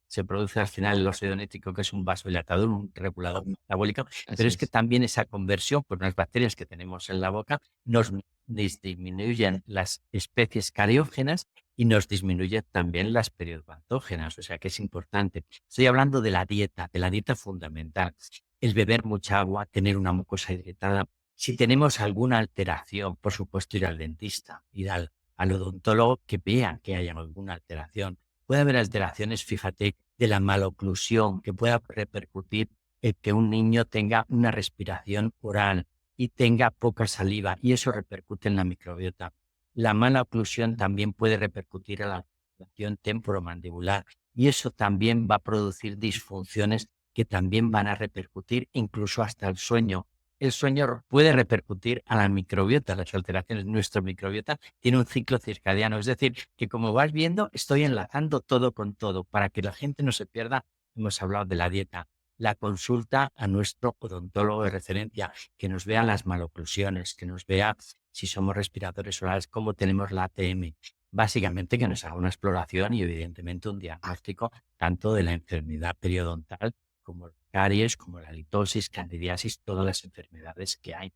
Se produce al final el óxido nítrico, que es un vasodilatador, un regulador metabólico, pero Así es que es. también esa conversión por unas bacterias que tenemos en la boca nos disminuyen las especies cariógenas y nos disminuye también las periodontógenas, o sea que es importante. Estoy hablando de la dieta fundamental. El beber mucha agua, tener una mucosa hidratada. Si tenemos alguna alteración, por supuesto, ir al dentista, ir al odontólogo que vea que haya alguna alteración. Puede haber alteraciones, fíjate, de la maloclusión, que pueda repercutir en que un niño tenga una respiración oral y tenga poca saliva, y eso repercute en la microbiota. La mala oclusión también puede repercutir en la articulación temporomandibular y eso también va a producir disfunciones que también van a repercutir incluso hasta el sueño. El sueño puede repercutir a la microbiota, las alteraciones. Nuestra microbiota tiene un ciclo circadiano, es decir, que como vas viendo, estoy enlazando todo con todo para que la gente no se pierda. Hemos hablado de la dieta, la consulta a nuestro odontólogo de referencia, que nos vea las maloclusiones, que nos vea si somos respiradores orales, cómo tenemos la ATM. Básicamente que nos haga una exploración y evidentemente un diagnóstico tanto de la enfermedad periodontal como la caries, como la litosis, candidiasis, todas las enfermedades que hay.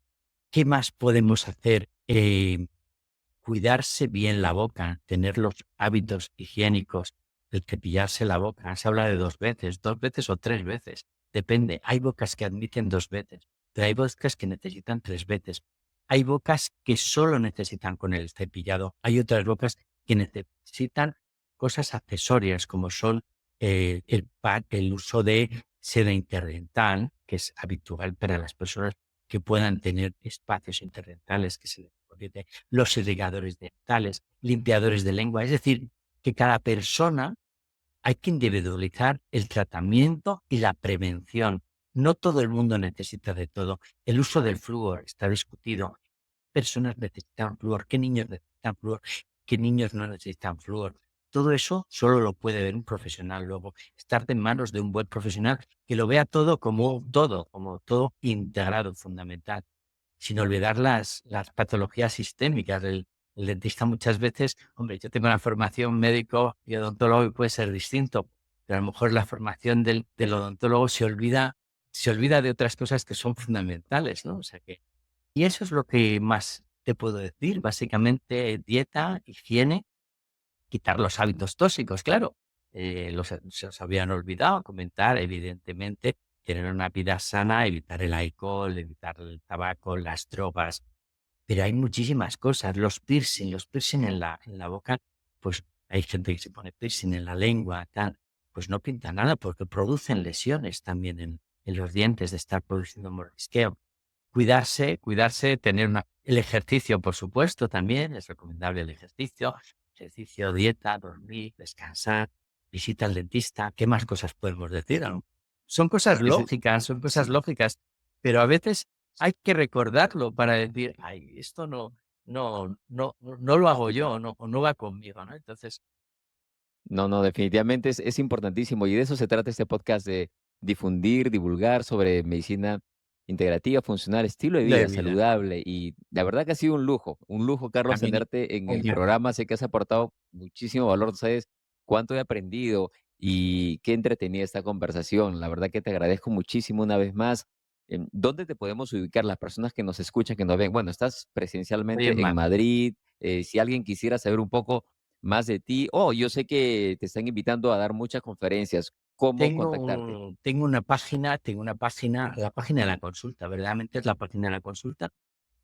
¿Qué más podemos hacer? Cuidarse bien la boca, tener los hábitos higiénicos, el cepillarse la boca. Se habla de dos veces o tres veces. Depende. Hay bocas que admiten dos veces, pero hay bocas que necesitan tres veces. Hay bocas que solo necesitan con el cepillado. Hay otras bocas que necesitan cosas accesorias como son el pad, el uso de seda interdental, que es habitual para las personas que puedan tener espacios interdentales que se les convierte, los irrigadores dentales, limpiadores de lengua. Es decir, que cada persona hay que individualizar el tratamiento y la prevención. No todo el mundo necesita de todo. El uso del flúor está discutido. Personas necesitan flúor, qué niños necesitan flúor, qué niños no necesitan flúor. Todo eso solo lo puede ver un profesional luego. Estar en manos de un buen profesional que lo vea como todo integrado, fundamental, sin olvidar las patologías sistémicas. El dentista muchas veces, hombre, yo tengo una formación médico y odontólogo y puede ser distinto, pero a lo mejor la formación del odontólogo se olvida se olvida de otras cosas que son fundamentales, ¿no? O sea que, y eso es lo que más te puedo decir. Básicamente, dieta, higiene, quitar los hábitos tóxicos, claro. Se os habían olvidado comentar, evidentemente, tener una vida sana, evitar el alcohol, evitar el tabaco, las drogas, pero hay muchísimas cosas. Los piercing en la boca, pues hay gente que se pone piercing en la lengua, tal, pues no pinta nada porque producen lesiones también en los dientes de estar produciendo mordisqueo. Cuidarse, tener el ejercicio, por supuesto, también es recomendable el ejercicio, dieta, dormir, descansar, visita al dentista. ¿Qué más cosas podemos decir? ¿No? Ese- Son cosas sí. lógicas, pero a veces hay que recordarlo para decir, ay, esto no lo hago yo, no, o no va conmigo, ¿no? Entonces, No, no, definitivamente es importantísimo y de eso se trata este podcast de difundir, divulgar sobre medicina integrativa, funcional, estilo de de vida vida. saludable y la verdad que ha sido un lujo, A Carlos, mí, tenerte en el obviamente, programa. Sé que has aportado muchísimo valor, no sabes cuánto he aprendido y qué entretenida esta conversación. La verdad que te agradezco muchísimo una vez más. ¿Dónde te podemos ubicar las personas que nos escuchan, que nos ven? Bueno, estás estoy en presencialmente en Madrid. Madrid. Si alguien quisiera saber un poco más de ti. Oh, yo sé que te están invitando a dar muchas conferencias. ¿Cómo contactarte? Tengo una página, la página de la consulta, verdaderamente es la página de la consulta,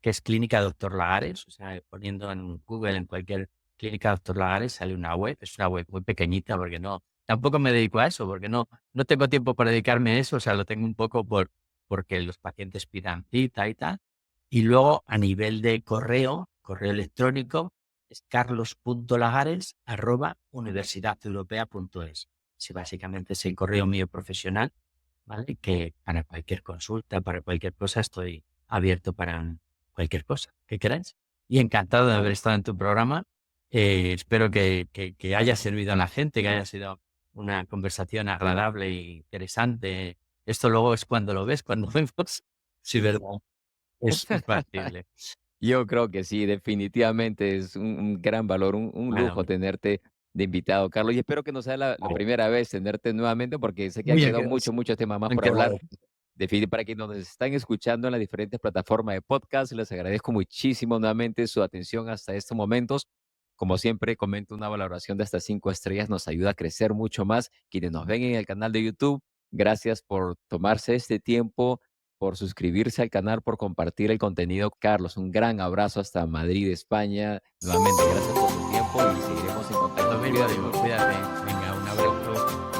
que es Clínica Doctor Lagares, o sea, poniendo en Google, en cualquier Clínica Doctor Lagares, sale una web, es una web muy pequeñita porque tampoco me dedico a eso, porque no tengo tiempo para dedicarme a eso, o sea, lo tengo un poco porque los pacientes pidan cita y tal. Y luego a nivel de correo electrónico, es carlos.lagares@universidadeuropea.es. Sí, básicamente es el correo mío profesional, ¿vale? Que para cualquier consulta, para cualquier cosa, estoy abierto para cualquier cosa que queráis. Y encantado de haber estado en tu programa. Espero que haya servido a la gente, que haya sido una conversación agradable e interesante. Esto luego es cuando lo ves, cuando vemos. Sí, verdad. Es factible. Yo creo que sí, definitivamente es un gran valor, un Bueno, lujo tenerte de invitado, Carlos. Y espero que no sea la vale. primera vez tenerte nuevamente, porque sé que han Muy bien, quedado muchos temas más han por hablar. quedado. Para quienes nos están escuchando en las diferentes plataformas de podcast, les agradezco muchísimo nuevamente su atención hasta estos momentos. Como siempre, comento una valoración de hasta 5 estrellas, nos ayuda a crecer mucho más. Quienes nos ven en el canal de YouTube, gracias por tomarse este tiempo, por suscribirse al canal, por compartir el contenido. Carlos, un gran abrazo hasta Madrid, España. Nuevamente, gracias por tu tiempo y seguiremos en Lo contacto. mismo Cuídate digo, mucho. cuídate. Venga, un abrazo.